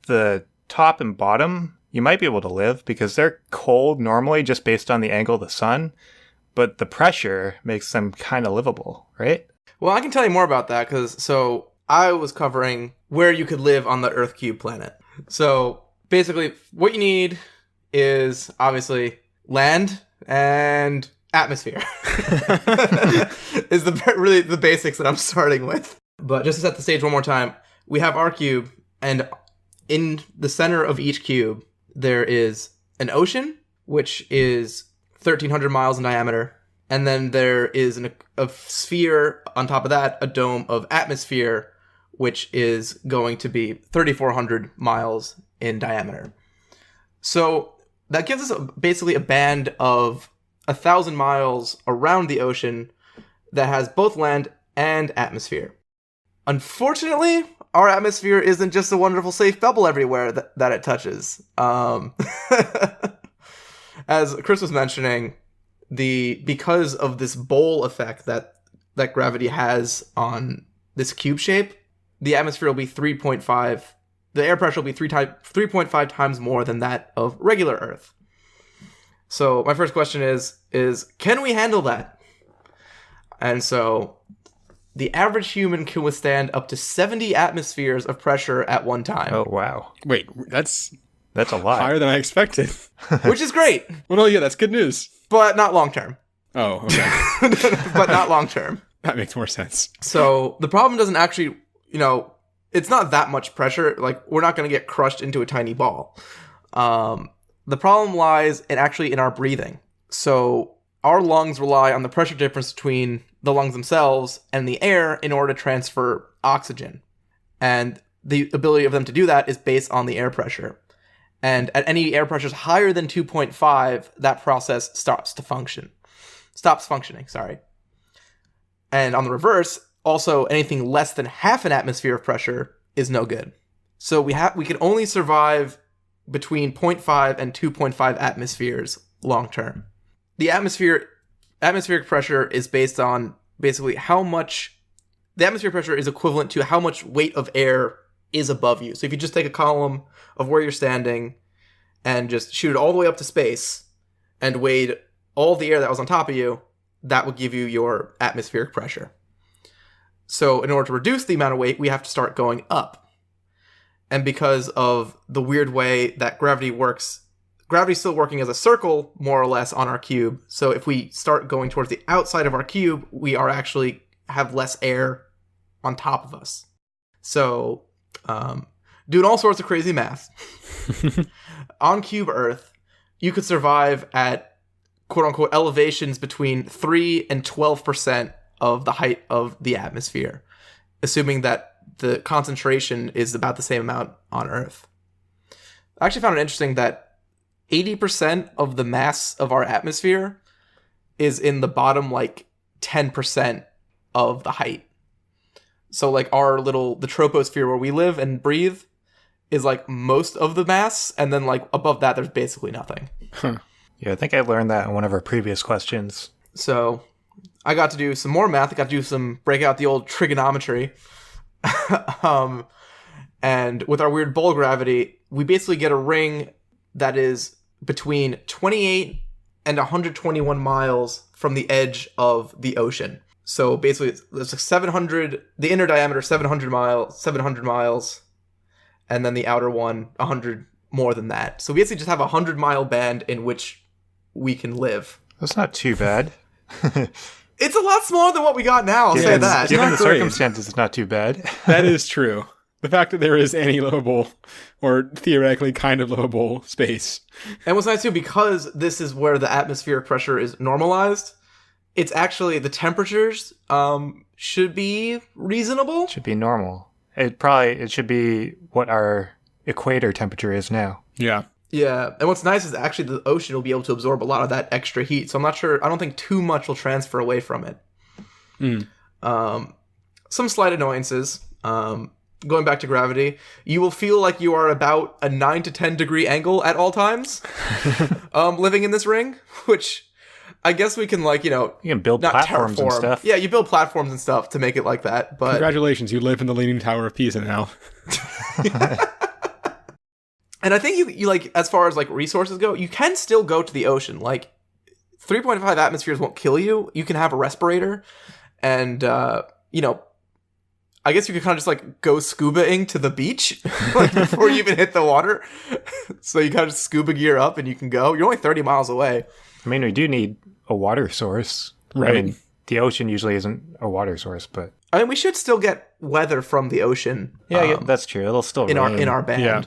the top and bottom, you might be able to live because they're cold normally just based on the angle of the sun. But the pressure makes them kind of livable, right? Well, I can tell you more about that so I was covering where you could live on the Earth cube planet. So basically what you need is obviously land and atmosphere. Is really the basics that I'm starting with. But just to set the stage one more time, we have our cube, and in the center of each cube, there is an ocean, which is 1,300 miles in diameter. And then there is a sphere on top of that, a dome of atmosphere, which is going to be 3,400 miles in diameter. So that gives us basically a band of 1,000 miles around the ocean that has both land and atmosphere. Unfortunately, our atmosphere isn't just a wonderful safe bubble everywhere that it touches. As Chris was mentioning, because of this bowl effect that gravity has on this cube shape, the atmosphere will be 3.5. The air pressure will be 3.5 times more than that of regular Earth. So my first question is can we handle that? And so the average human can withstand up to 70 atmospheres of pressure at one time. Oh, wow. Wait, that's a lot. higher than I expected. Which is great. Well, no, yeah, that's good news. But not long term. Oh, okay. But not long term. That makes more sense. So the problem doesn't actually, it's not that much pressure. Like, we're not going to get crushed into a tiny ball. The problem lies in our breathing. So our lungs rely on the pressure difference between the lungs themselves and the air in order to transfer oxygen. And the ability of them to do that is based on the air pressure. And at any air pressures higher than 2.5, that process stops functioning, sorry. And on the reverse, also anything less than half an atmosphere of pressure is no good. So we can only survive between 0.5 and 2.5 atmospheres long term. The atmospheric pressure is based on basically how much the atmospheric pressure is equivalent to how much weight of air is above you. So if you just take a column of where you're standing and just shoot it all the way up to space and weighed all the air that was on top of you, that will give you your atmospheric pressure. So in order to reduce the amount of weight, we have to start going up. And because of the weird way that gravity works, gravity's still working as a circle, more or less, on our cube. So if we start going towards the outside of our cube, we are actually have less air on top of us. So, doing all sorts of crazy math. On cube Earth, you could survive at quote-unquote elevations between 3 and 12% of the height of the atmosphere, assuming that the concentration is about the same amount on Earth. I actually found it interesting that 80% of the mass of our atmosphere is in the bottom, 10% of the height. So, the troposphere where we live and breathe is, most of the mass, and then, above that, there's basically nothing. Huh. Yeah, I think I learned that in one of our previous questions. So, I got to do some more math. I got to break out the old trigonometry. And with our weird bowl gravity, we basically get a ring that is between 28 and 121 miles from the edge of the ocean. So basically, there's 700, the inner diameter 700 miles, and then the outer one 100 more than that. So we basically just have a 100-mile band in which we can live. That's not too bad. It's a lot smaller than what we got now, I'll say that. Given the circumstances, it's not too bad. That is true. The fact that there is any livable, or theoretically kind of livable, space. And what's nice too, because this is where the atmospheric pressure is normalized, it's actually, the temperatures should be reasonable. Should be normal. It should be what our equator temperature is now. Yeah. Yeah, and what's nice is actually the ocean will be able to absorb a lot of that extra heat, so I don't think too much will transfer away from it. Some slight annoyances. Going back to gravity, you will feel like you are about a 9 to 10 degree angle at all times living in this ring, which I guess we can, you can build platforms and stuff. Yeah, you build platforms and stuff to make it like that, but... Congratulations, you live in the Leaning Tower of Pisa now. And I think you as far as resources go, you can still go to the ocean. 3.5 atmospheres won't kill you. You can have a respirator, and I guess you could kind of just go scuba-ing to the beach before you even hit the water. So you kind of scuba gear up and you can go. You're only 30 miles away. I mean, we do need a water source. Right. I mean, the ocean usually isn't a water source, but I mean, we should still get weather from the ocean. Yeah, that's true. It'll still in rain. our band. Yeah.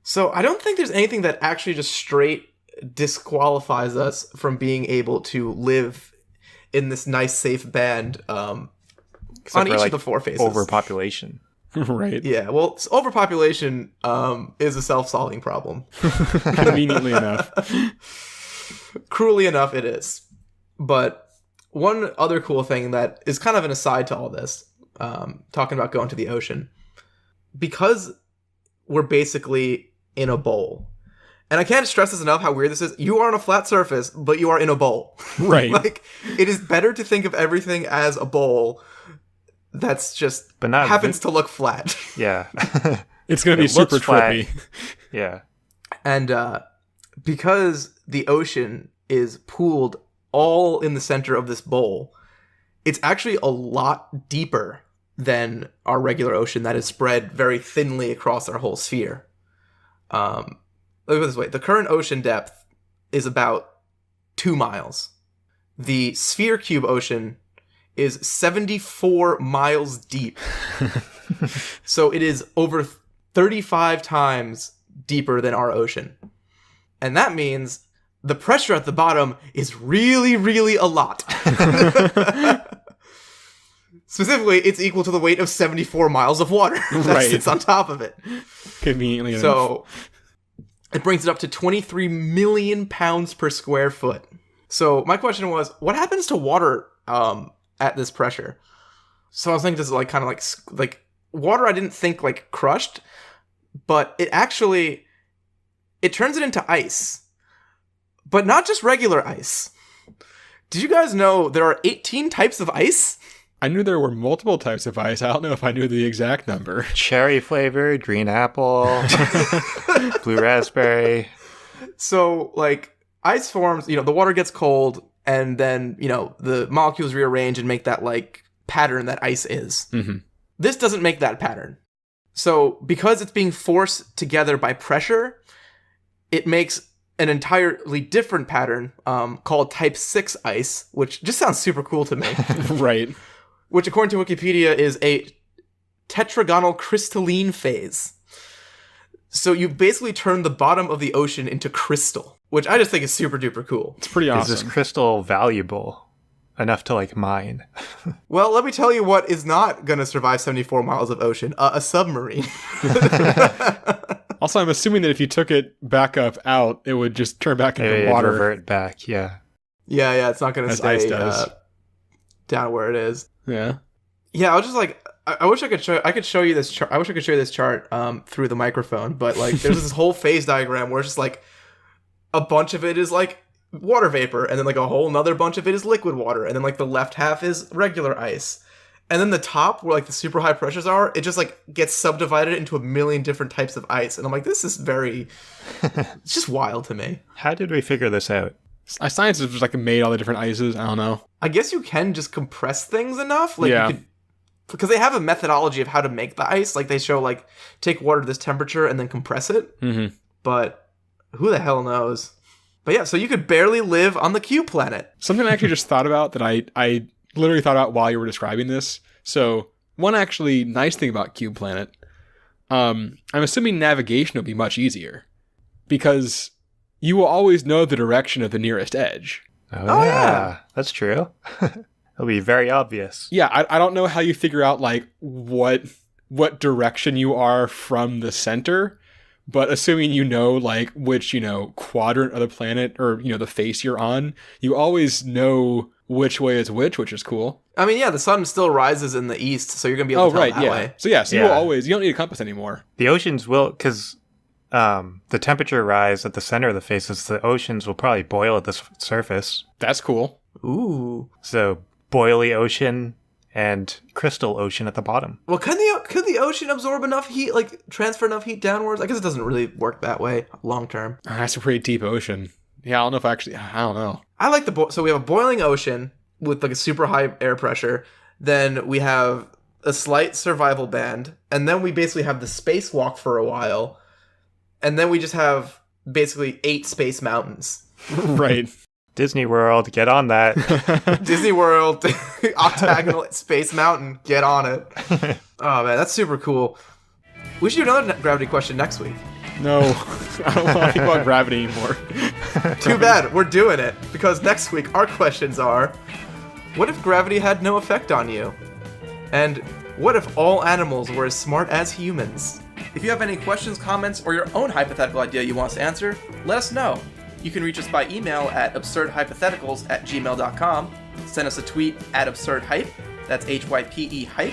So I don't think there's anything that actually just straight disqualifies us from being able to live in this nice, safe band on each of the four phases. Overpopulation. Right. Yeah, well, overpopulation is a self-solving problem. Conveniently enough. Cruelly enough, it is. But one other cool thing that is kind of an aside to all this, talking about going to the ocean, because we're basically in a bowl. And I can't stress this enough how weird this is. You are on a flat surface, but you are in a bowl. Right. It is better to think of everything as a bowl that's just happens to look flat. Yeah. It's going to be super trippy. Yeah. And because the ocean is pooled all in the center of this bowl, it's actually a lot deeper than our regular ocean that is spread very thinly across our whole sphere. Look at it this way. The current ocean depth is about 2 miles. The sphere cube ocean is 74 miles deep. So it is over 35 times deeper than our ocean. And that means the pressure at the bottom is really, really a lot. Specifically, it's equal to the weight of 74 miles of water that sits on top of it. Conveniently enough. So it brings it up to 23 million pounds per square foot. So my question was, what happens to water at this pressure? So I was thinking this is kind of like water. I didn't think crushed, but it actually it turns it into ice. But not just regular ice. Did you guys know there are 18 types of ice? I knew there were multiple types of ice. I don't know if I knew the exact number. Cherry flavor, green apple, blue raspberry. So, like, ice forms, the water gets cold, and then, the molecules rearrange and make that, like, pattern that ice is. Mm-hmm. This doesn't make that pattern. So, because it's being forced together by pressure, it makes an entirely different pattern called type 6 ice, which just sounds super cool to me. Right. Which, according to Wikipedia, is a tetragonal crystalline phase. So you basically turn the bottom of the ocean into crystal, which I just think is super duper cool. It's pretty awesome. Is this crystal valuable enough to, like, mine? Well, let me tell you what is not going to survive 74 miles of ocean. A submarine. Also, I'm assuming that if you took it back up out, it would just turn back into It'd water. revert back, yeah. Yeah, it's not going to As ice stay does. Down where it is. Yeah. Yeah, I was just like, I wish I could show you this chart. I wish I could show you this chart through the microphone, but like, there's this whole phase diagram where it's just like a bunch of it is like water vapor, and then like a whole nother bunch of it is liquid water, and then like the left half is regular ice, and then the top where like the super high pressures are, it just like gets subdivided into a million different types of ice, and I'm like, this is it's just wild to me. How did we figure this out? Science has just like made all the different ices. I don't know. I guess you can just compress things enough, like Yeah. you could. Because they have a methodology of how to make the ice. Like, they show, like, take water to this temperature and then compress it. Mm-hmm. But who the hell knows? But yeah, so you could barely live on the Q planet. Something I actually just thought about that I literally thought about while you were describing this. So, one actually nice thing about Cube Planet, I'm assuming navigation will be much easier. Because you will always know the direction of the nearest edge. Oh, yeah. That's true. It'll be very obvious. Yeah, I don't know how you figure out, like, what direction you are from the center, but assuming you know, like, which, quadrant of the planet or, the face you're on, you always know which way is which is cool. I mean, yeah, the sun still rises in the east, so you're going to be able to tell that way. So you will always, you don't need a compass anymore. The oceans will, because the temperature rise at the center of the faces, the oceans will probably boil at the surface. That's cool. Ooh. So, boily ocean and crystal ocean at the bottom. Well, could the ocean absorb enough heat, like, transfer enough heat downwards? I guess it doesn't really work that way long term. That's a pretty deep ocean. Yeah, I don't know if I don't know. I like so we have a boiling ocean with, like, a super high air pressure. Then we have a slight survival band. And then we basically have the spacewalk for a while. And then we just have basically 8 space mountains. Right. Disney World, get on that. Disney World, octagonal space mountain, get on it. Oh man, that's super cool. We should do another gravity question next week. No, I don't want to think about gravity anymore. Too bad, we're doing it. Because next week our questions are, what if gravity had no effect on you? And what if all animals were as smart as humans? If you have any questions, comments, or your own hypothetical idea you want us to answer, let us know. You can reach us by email at absurdhypotheticals@gmail.com. Send us a tweet at absurdhype. That's HYPE hype.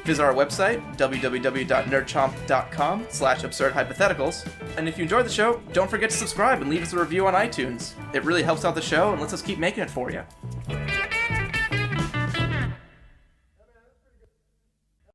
Visit our website, www.nerdchomp.com/absurdhypotheticals. And if you enjoyed the show, don't forget to subscribe and leave us a review on iTunes. It really helps out the show and lets us keep making it for you.